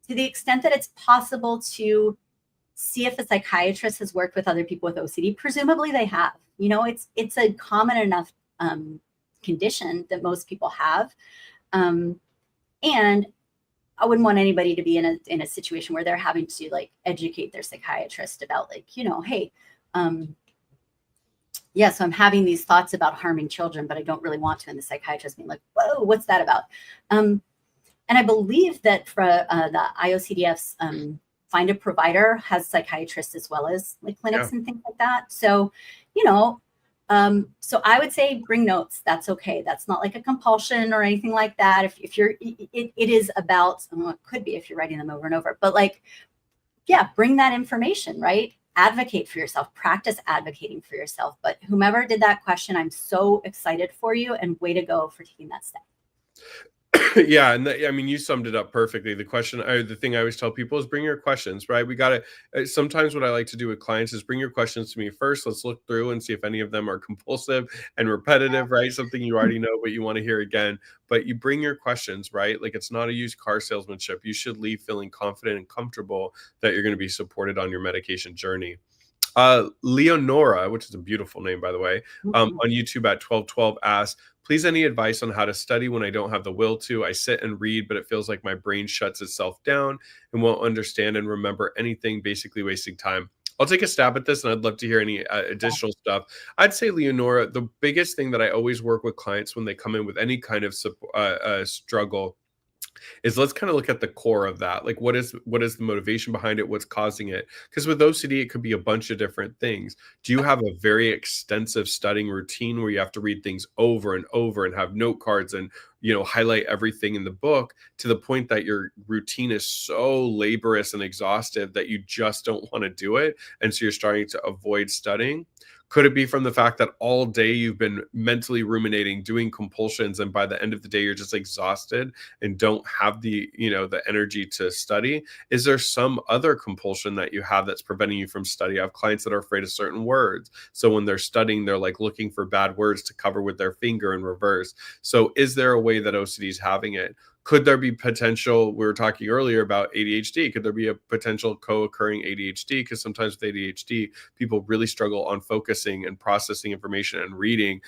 to the extent that it's possible to see if a psychiatrist has worked with other people with OCD, presumably they have. You know, it's a common enough condition that most people have. And I wouldn't want anybody to be in a situation where they're having to like educate their psychiatrist about, like, you know, hey, yeah, so I'm having these thoughts about harming children, but I don't really want to. And the psychiatrist being like, whoa, what's that about? And I believe that for the IOCDF's Find a Provider has psychiatrists as well as like clinics and things like that. So, you know, so I would say bring notes. That's okay. That's not like a compulsion or anything like that. If you're, it is about, well, it could be if you're writing them over and over, but like, yeah, bring that information, right? Advocate for yourself, practice advocating for yourself. But whomever did that question, I'm so excited for you, and way to go for taking that step. Yeah, and I mean, you summed it up perfectly. The thing I always tell people is bring your questions, right? We got to, sometimes what I like to do with clients is bring your questions to me first. Let's look through and see if any of them are compulsive and repetitive, right? Something you already know, but you want to hear again. But you bring your questions, right? Like, it's not a used car salesmanship. You should leave feeling confident and comfortable that you're going to be supported on your medication journey. Leonora, which is a beautiful name, by the way, on YouTube at 1212 asks, please, any advice on how to study when I don't have the will to? I sit and read, but it feels like my brain shuts itself down and won't understand and remember anything, basically wasting time. I'll take a stab at this, and I'd love to hear any additional stuff. I'd say, Leonora, the biggest thing that I always work with clients when they come in with any kind of struggle is, let's kind of look at the core of that. Like, what is the motivation behind it? What's causing it? Because with OCD, it could be a bunch of different things. Do you have a very extensive studying routine where you have to read things over and over and have note cards and, you know, highlight everything in the book to the point that your routine is so laborious and exhaustive that you just don't want to do it, and so you're starting to avoid studying? Could it be from the fact that all day you've been mentally ruminating, doing compulsions, and by the end of the day, you're just exhausted and don't have the, you know, the energy to study? Is there some other compulsion that you have that's preventing you from study? I have clients that are afraid of certain words. So when they're studying, they're like looking for bad words to cover with their finger in reverse. So is there a way that OCD is having it? Could there be potential? We were talking earlier about ADHD. Could there be a potential co-occurring ADHD? Because sometimes with ADHD, people really struggle on focusing and processing information and reading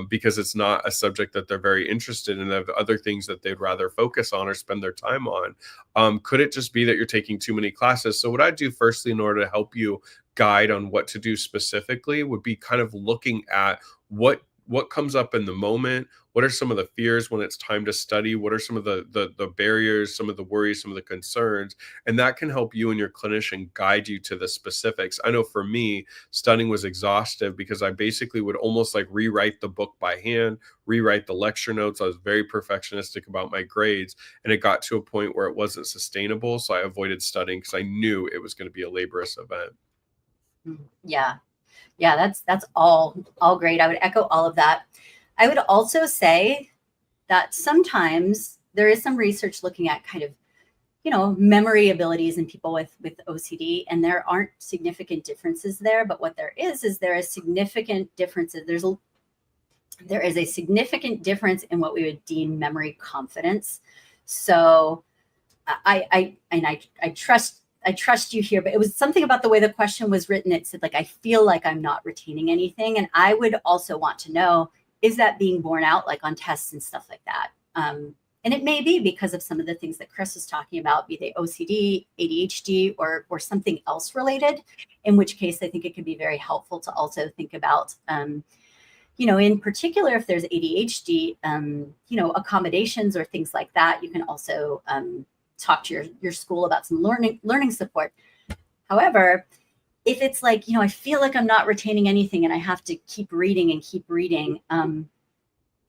because it's not a subject that they're very interested in. They have other things that they'd rather focus on or spend their time on. Could it just be that you're taking too many classes? So what I do firstly in order to help you guide on what to do specifically would be kind of looking at what comes up in the moment. What are some of the fears when it's time to study? What are some of the barriers, some of the worries, some of the concerns? And that can help you and your clinician guide you to the specifics. I know for me, studying was exhaustive because I basically would almost like rewrite the book by hand, rewrite the lecture notes. I was very perfectionistic about my grades, and it got to a point where it wasn't sustainable. So I avoided studying because I knew it was going to be a laborious event. Yeah. Yeah, that's all great. I would echo all of that. I would also say that sometimes there is some research looking at kind of, you know, memory abilities in people with OCD, and there aren't significant differences there. But what there is there is significant differences. There is a significant difference in what we would deem memory confidence. So I trust you here, but it was something about the way the question was written. It said, like, I feel like I'm not retaining anything. And I would also want to know, is that being borne out like on tests and stuff like that? And it may be because of some of the things that Chris is talking about, be they OCD, ADHD, or something else related, in which case I think it could be very helpful to also think about, in particular, if there's ADHD, accommodations or things like that, you can also talk to your school about some learning support. However, if it's like, I feel like I'm not retaining anything and I have to keep reading,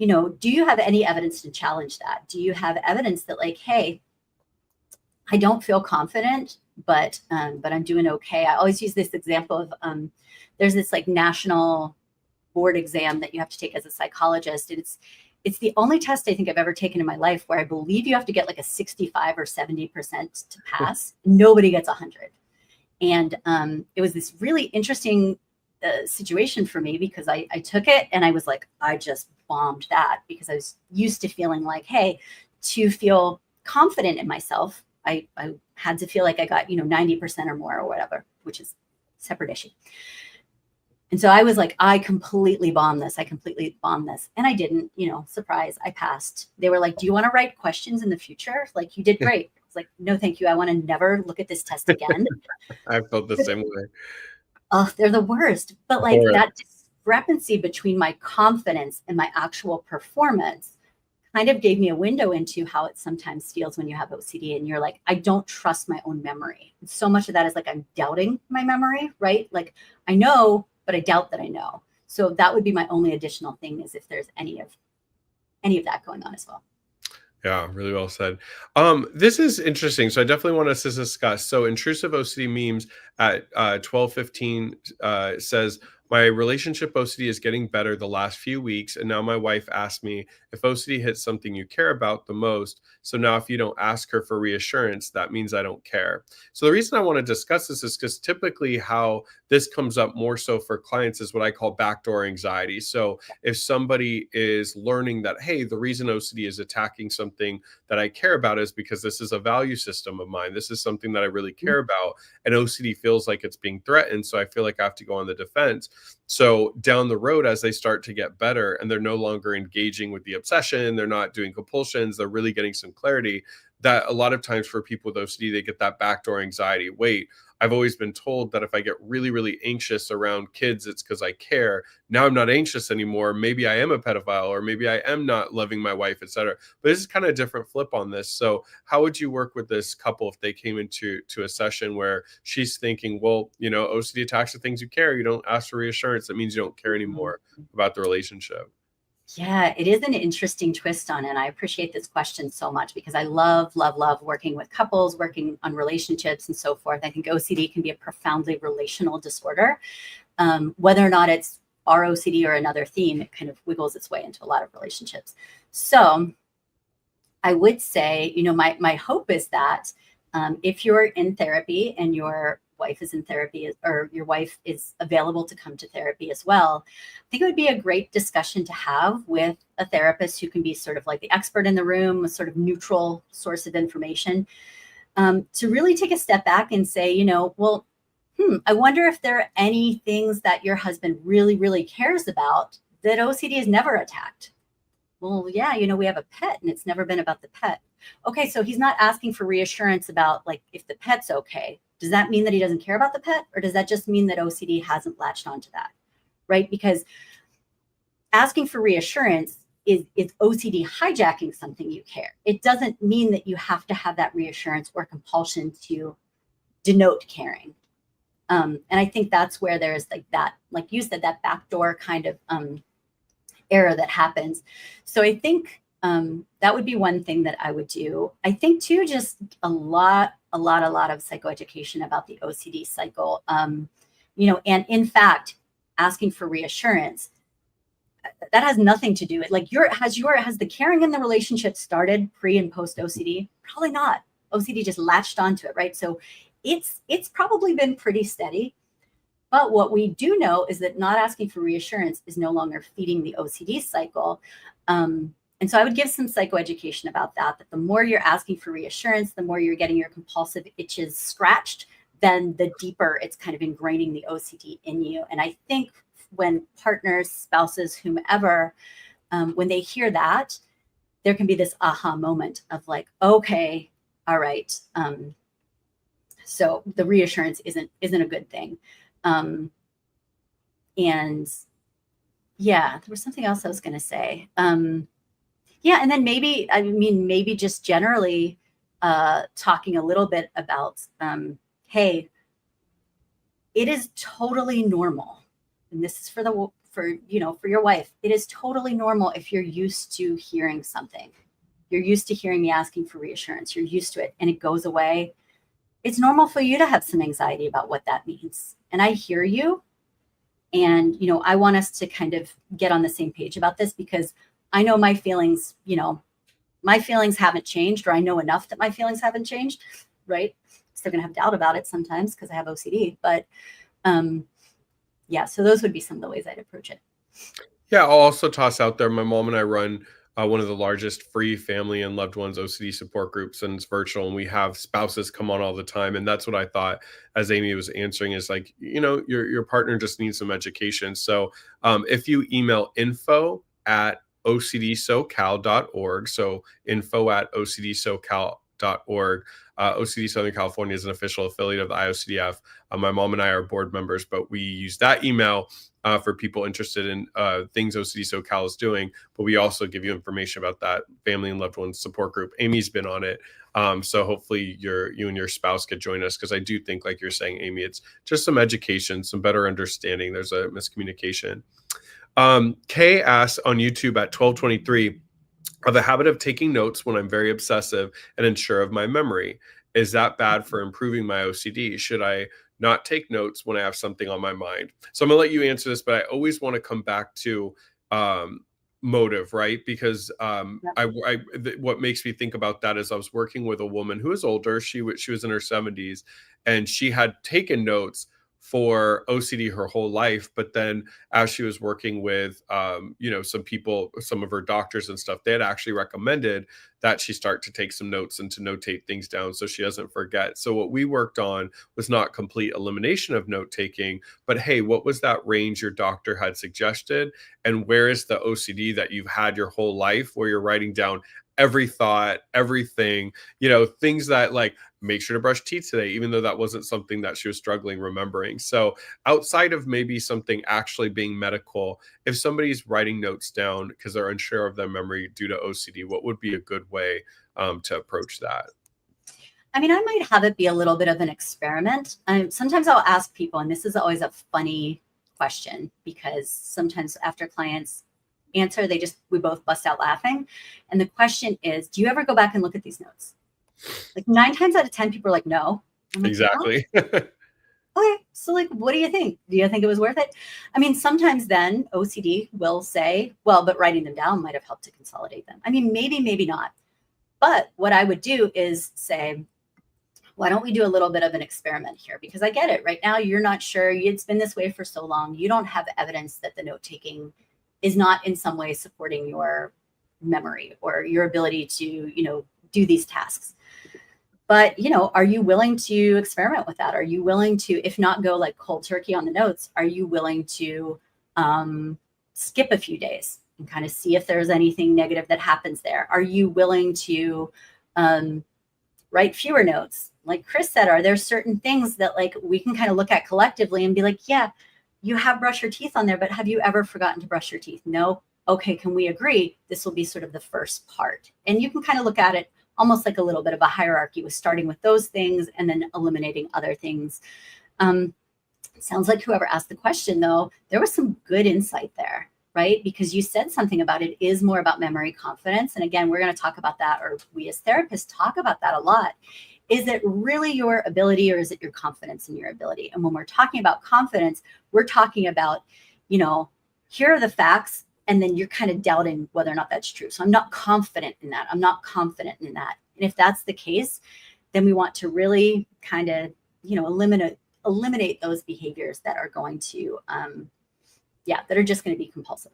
do you have any evidence to challenge that? Do you have evidence that like, hey, I don't feel confident, but I'm doing okay. I always use this example of there's this like national board exam that you have to take as a psychologist. And it's the only test I think I've ever taken in my life where I believe you have to get like a 65 or 70% to pass. Nobody gets 100. And it was this really interesting situation for me because I took it and I was like, I just bombed that because I was used to feeling like, hey, to feel confident in myself, I had to feel like I got, 90% or more or whatever, which is a separate issue. And so I was like, I completely bombed this. And I didn't, surprise, I passed. They were like, do you want to write questions in the future? Like, you did great. It's like, no, thank you. I want to never look at this test again. I felt the same way. Oh, they're the worst. But like that discrepancy between my confidence and my actual performance kind of gave me a window into how it sometimes feels when you have OCD and you're like, I don't trust my own memory. And so much of that is like, I'm doubting my memory, right? Like I know, but I doubt that I know. So that would be my only additional thing is if there's any of that going on as well. Yeah, really well said. This is interesting. So I definitely want us to discuss. So intrusive OCD memes at 12:15 says, my relationship OCD is getting better the last few weeks. And now my wife asked me if OCD hits something you care about the most. So now if you don't ask her for reassurance, that means I don't care. So the reason I want to discuss this is because typically how this comes up more so for clients is what I call backdoor anxiety. So if somebody is learning that, hey, the reason OCD is attacking something that I care about is because this is a value system of mine. This is something that I really care about. And OCD feels like it's being threatened. So I feel like I have to go on the defense. So down the road, as they start to get better and they're no longer engaging with the obsession, they're not doing compulsions, they're really getting some clarity, that a lot of times for people with OCD, they get that backdoor anxiety. Wait, I've always been told that if I get really, really anxious around kids, it's because I care. Now I'm not anxious anymore. Maybe I am a pedophile, or maybe I am not loving my wife, etc. But this is kind of a different flip on this. So how would you work with this couple if they came into a session where she's thinking, well, OCD attacks the things you care. You don't ask for reassurance. That means you don't care anymore about the relationship. Yeah, it is an interesting twist on it. And I appreciate this question so much because I love, love, love working with couples, working on relationships and so forth. I think OCD can be a profoundly relational disorder. Whether or not it's our OCD or another theme, it kind of wiggles its way into a lot of relationships. So I would say, my hope is that if you're in therapy and your wife is in therapy or your wife is available to come to therapy as well, I think it would be a great discussion to have with a therapist who can be sort of like the expert in the room, a sort of neutral source of information, to really take a step back and say, well, I wonder if there are any things that your husband really, really cares about that OCD has never attacked. Well, yeah, we have a pet and it's never been about the pet. Okay, so he's not asking for reassurance about like if the pet's okay. Does that mean that he doesn't care about the pet? Or does that just mean that OCD hasn't latched onto that? Right? Because asking for reassurance is OCD hijacking something you care. It doesn't mean that you have to have that reassurance or compulsion to denote caring. And I think that's where there's like that, like you said, that backdoor kind of error that happens. So I think that would be one thing that I would do. I think too, just a lot of psychoeducation about the OCD cycle. And in fact, asking for reassurance, that has nothing to do with like has the caring in the relationship started pre and post OCD? Probably not. OCD just latched onto it, right? So it's probably been pretty steady. But what we do know is that not asking for reassurance is no longer feeding the OCD cycle. And so I would give some psychoeducation about that the more you're asking for reassurance, the more you're getting your compulsive itches scratched, then the deeper it's kind of ingraining the OCD in you. And I think when partners, spouses, whomever, when they hear that, there can be this aha moment of like, okay, all right. So the reassurance isn't a good thing. And yeah, there was something else I was going to say. Yeah. And then maybe just generally talking a little bit about, hey, it is totally normal. And this is for your wife. It is totally normal if you're used to hearing something. You're used to hearing me asking for reassurance. You're used to it and it goes away. It's normal for you to have some anxiety about what that means. And I hear you. And, I want us to kind of get on the same page about this, because I know my feelings, my feelings haven't changed, or I know enough that my feelings haven't changed, right? Still gonna have doubt about it sometimes because I have OCD, but yeah, so those would be some of the ways I'd approach it. Yeah, I'll also toss out there, my mom and I run one of the largest free family and loved ones OCD support groups, and it's virtual, and we have spouses come on all the time. And that's what I thought as Amy was answering, is like, your partner just needs some education. So if you email info@ocdsocal.org, so info@ocdsocal.org. OCD Southern California is an official affiliate of the IOCDF. My mom and I are board members, but we use that email for people interested in things OCD SoCal is doing. But we also give you information about that family and loved ones support group. Amy's been on it. So hopefully you and your spouse could join us, because I do think, like you're saying, Amy, it's just some education, some better understanding. There's a miscommunication. Kay asks on YouTube at 1223, I have a habit of taking notes when I'm very obsessive and unsure of my memory. Is that bad for improving my OCD? Should I not take notes when I have something on my mind? So I'm gonna let you answer this, but I always want to come back to motive, right? Because what makes me think about that is I was working with a woman who is older. She was in her 70s, and she had taken notes for OCD her whole life. But then as she was working with, some people, some of her doctors and stuff, they had actually recommended that she start to take some notes and to notate things down so she doesn't forget. So what we worked on was not complete elimination of note taking, but hey, what was that range your doctor had suggested? And where is the OCD that you've had your whole life, where you're writing down every thought, everything, things that, like, make sure to brush teeth today, even though that wasn't something that she was struggling remembering. So outside of maybe something actually being medical, if somebody's writing notes down because they're unsure of their memory due to OCD, what would be a good way to approach that? I mean, I might have it be a little bit of an experiment. Sometimes I'll ask people, and this is always a funny question, because sometimes after clients answer, we both bust out laughing. And the question is, do you ever go back and look at these notes? Like 9 times out of 10, people are like, no. Like, exactly. No? Okay, so like, what do you think? Do you think it was worth it? I mean, sometimes then OCD will say, well, but writing them down might have helped to consolidate them. I mean, maybe not. But what I would do is say, why don't we do a little bit of an experiment here? Because I get it. Right now, you're not sure. It's been this way for so long. You don't have evidence that the note-taking is not in some way supporting your memory or your ability to, do these tasks. But, are you willing to experiment with that? Are you willing to, if not go like cold turkey on the notes, are you willing to skip a few days and kind of see if there's anything negative that happens there? Are you willing to write fewer notes? Like Chris said, are there certain things that like we can kind of look at collectively and be like, yeah, you have brush your teeth on there, but have you ever forgotten to brush your teeth? No. Okay, can we agree? This will be sort of the first part. And you can kind of look at it almost like a little bit of a hierarchy, with starting with those things and then eliminating other things. It sounds like whoever asked the question, though, there was some good insight there, right? Because you said something about it is more about memory confidence. And again, we're going to talk about that, or we as therapists talk about that a lot. Is it really your ability, or is it your confidence in your ability? And when we're talking about confidence, we're talking about, here are the facts, and then you're kind of doubting whether or not that's true. So I'm not confident in that. I'm not confident in that. And if that's the case, then we want to really kind of, eliminate those behaviors that are going to, that are just going to be compulsive.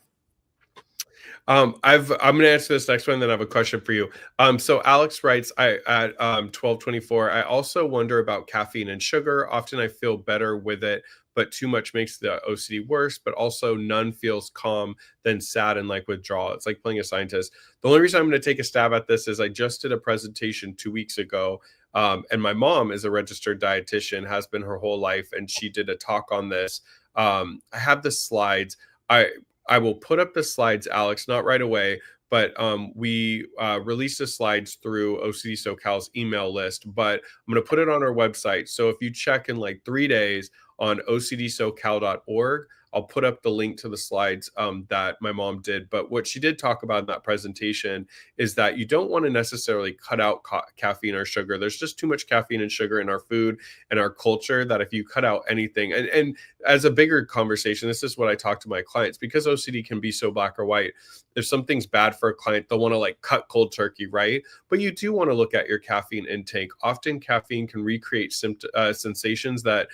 I'm going to answer this next one, then I have a question for you. So Alex writes, at 1224, I also wonder about caffeine and sugar. Often I feel better with it, but too much makes the OCD worse, but also none feels calm than sad and like withdrawal. It's like playing a scientist. The only reason I'm going to take a stab at this is I just did a presentation 2 weeks ago. And my mom is a registered dietitian, has been her whole life, and she did a talk on this. I have the slides. I will put up the slides, Alex, not right away, but we release the slides through OCD SoCal's email list, but I'm going to put it on our website. So if you check in like 3 days on ocdsocal.org, I'll put up the link to the slides that my mom did. But what she did talk about in that presentation is that you don't want to necessarily cut out caffeine or sugar. There's just too much caffeine and sugar in our food and our culture that if you cut out anything, and as a bigger conversation, this is what I talk to my clients, because OCD can be so black or white. If something's bad for a client, they'll want to like cut cold turkey, right? But you do want to look at your caffeine intake. Often caffeine can recreate sensations that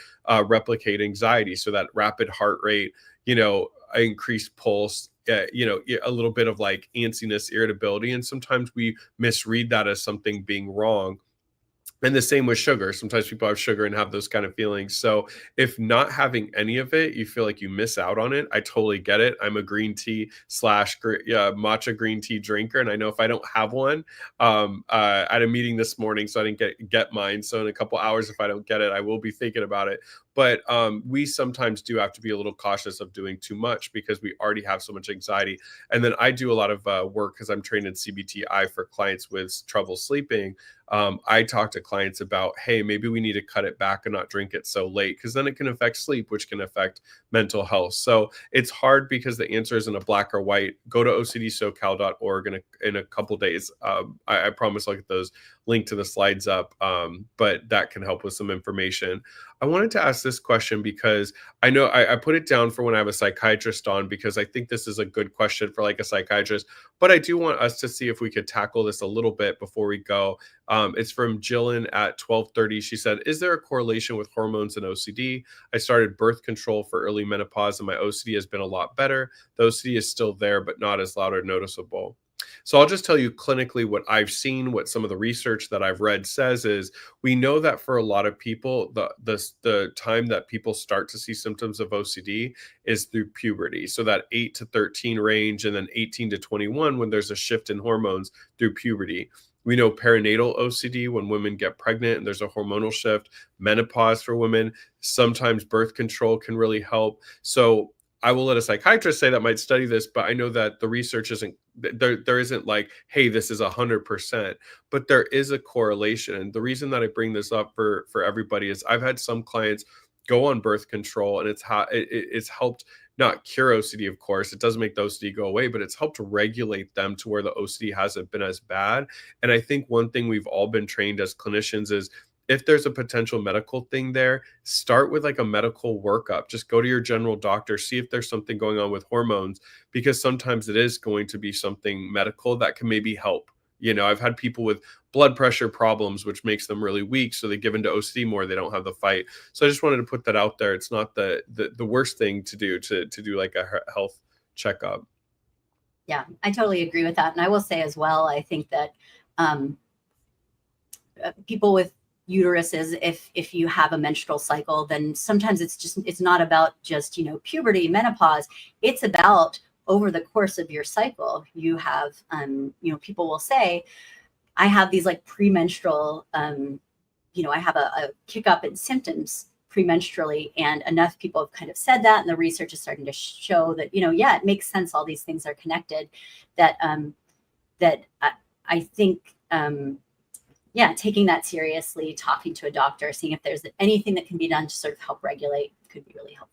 replicate anxiety. So that rapid heart rate, increased pulse, a little bit of like antsiness, irritability. And sometimes we misread that as something being wrong. And the same with sugar. Sometimes people have sugar and have those kind of feelings. So if not having any of it, you feel like you miss out on it. I totally get it. I'm a green tea / matcha green tea drinker. And I know if I don't have one, I had a meeting this morning, so I didn't get mine. So in a couple hours, if I don't get it, I will be thinking about it. But we sometimes do have to be a little cautious of doing too much because we already have so much anxiety. And then I do a lot of work because I'm trained in CBTI for clients with trouble sleeping. I talk to clients about, hey, maybe we need to cut it back and not drink it so late, because then it can affect sleep, which can affect mental health. So it's hard because the answer isn't a black or white. Go to ocdsocal.org in a couple days. I promise I'll get those linked to the slides up, but that can help with some information. I wanted to ask this question because I know I put it down for when I have a psychiatrist on, because I think this is a good question for like a psychiatrist, but I do want us to see if we could tackle this a little bit before we go. It's from Jillian at 12:30. She said, is there a correlation with hormones and OCD? I started birth control for early menopause and my OCD has been a lot better. The OCD is still there, but not as loud or noticeable. So I'll just tell you clinically what I've seen, what some of the research that I've read says is we know that for a lot of people, the time that people start to see symptoms of OCD is through puberty. So that 8 to 13 range, and then 18 to 21 when there's a shift in hormones through puberty. We know perinatal OCD when women get pregnant and there's a hormonal shift, menopause for women, sometimes birth control can really help. So I will let a psychiatrist say that might study this, but I know that the research isn't there isn't like, hey, this is 100%, but there is a correlation. And the reason that I bring this up for everybody is I've had some clients go on birth control, and it's helped not cure OCD, of course. It doesn't make the OCD go away, but it's helped to regulate them to where the OCD hasn't been as bad. And I think one thing we've all been trained as clinicians is if there's a potential medical thing there, start with like a medical workup. Just go to your general doctor, see if there's something going on with hormones, because sometimes it is going to be something medical that can maybe help. I've had people with blood pressure problems, which makes them really weak. So they give into OCD more. They don't have the fight. So I just wanted to put that out there. It's not the worst thing to do to do like a health checkup. Yeah, I totally agree with that. And I will say as well, I think that people with uteruses, if you have a menstrual cycle, then sometimes it's not about just, puberty, menopause. It's about over the course of your cycle, you have, people will say, I have these like premenstrual, I have a kick up in symptoms premenstrually, and enough people have kind of said that, and the research is starting to show that, yeah, it makes sense. All these things are connected. That I think, taking that seriously, talking to a doctor, seeing if there's anything that can be done to sort of help regulate could be really helpful.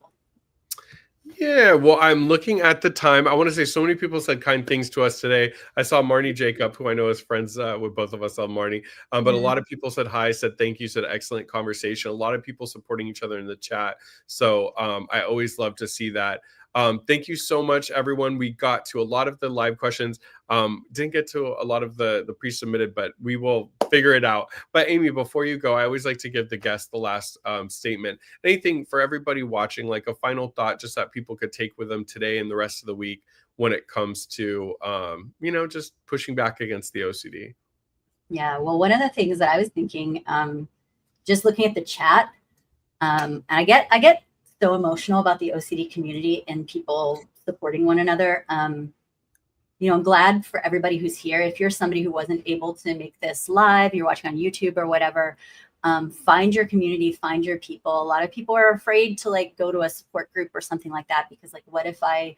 Yeah, well, I'm looking at the time. I want to say so many people said kind things to us today. I saw Marnie Jacob, who I know is friends with both of us on Marnie. But a lot of people said hi, said thank you, said excellent conversation. A lot of people supporting each other in the chat. So I always love to see that. Thank you so much, everyone. We got to a lot of the live questions. Didn't get to a lot of the pre-submitted, but we will figure it out. But Amy, before you go, I always like to give the guest the last statement. Anything for everybody watching, like a final thought, just that people could take with them today and the rest of the week when it comes to, just pushing back against the OCD. Yeah, well, one of the things that I was thinking, just looking at the chat, and I get so emotional about the OCD community and people supporting one another. You know, I'm glad for everybody who's here. If you're somebody who wasn't able to make this live, you're watching on YouTube or whatever, find your community, find your people. A lot of people are afraid to like go to a support group or something like that, because like, what if I,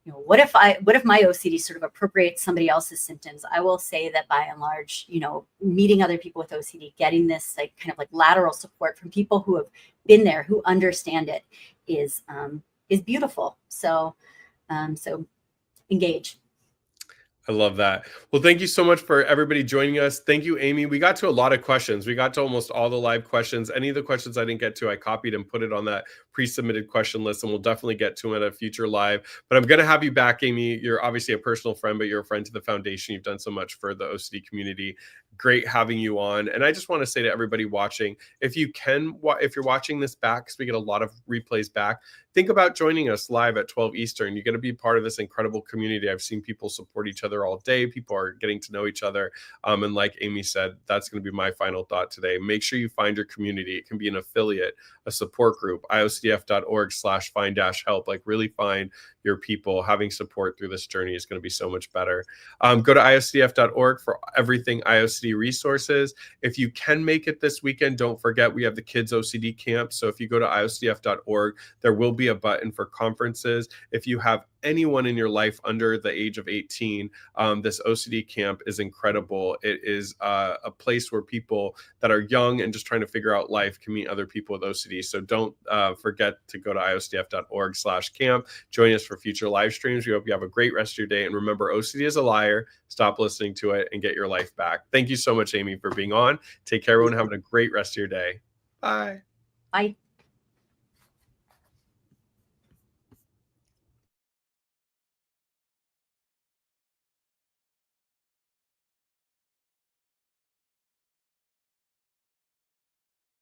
you know, what if my OCD sort of appropriates somebody else's symptoms? I will say that by and large, you know, meeting other people with OCD, getting this like kind of like lateral support from people who have been there, who understand it, is beautiful. So engage. I love that. Well, thank you so much for everybody joining us. Thank you, Amy. We got to a lot of questions. We got to almost all the live questions. Any of the questions I didn't get to, I copied and put it on that pre-submitted question list, and we'll definitely get to it at a future live. But I'm going to have you back, Amy. You're obviously a personal friend, but you're a friend to the foundation. You've done so much for the OCD community. Great having you on. And I just want to say to everybody watching, if you can, if you're watching this back, because we get a lot of replays back, think about joining us live at 12 Eastern. You're going to be part of this incredible community. I've seen people support each other all day. People are getting to know each other. And like Amy said, that's going to be my final thought today. Make sure you find your community. It can be an affiliate, a support group, iocdf.org/find-help. Like really find your people. Having support through this journey is going to be so much better. Go to iocdf.org for everything IOCD resources. If you can make it this weekend, don't forget we have the Kids OCD Camp. So if you go to iocdf.org, there will be a button for conferences. If you have anyone in your life under the age of 18, this OCD camp is incredible. It is a place where people that are young and just trying to figure out life can meet other people with OCD. So don't forget to go to iocdf.org/camp. Join us for future live streams. We hope you have a great rest of your day. And remember, OCD is a liar. Stop listening to it and get your life back. Thank you so much, Amy, for being on. Take care, everyone. Having a great rest of your day. Bye. Bye.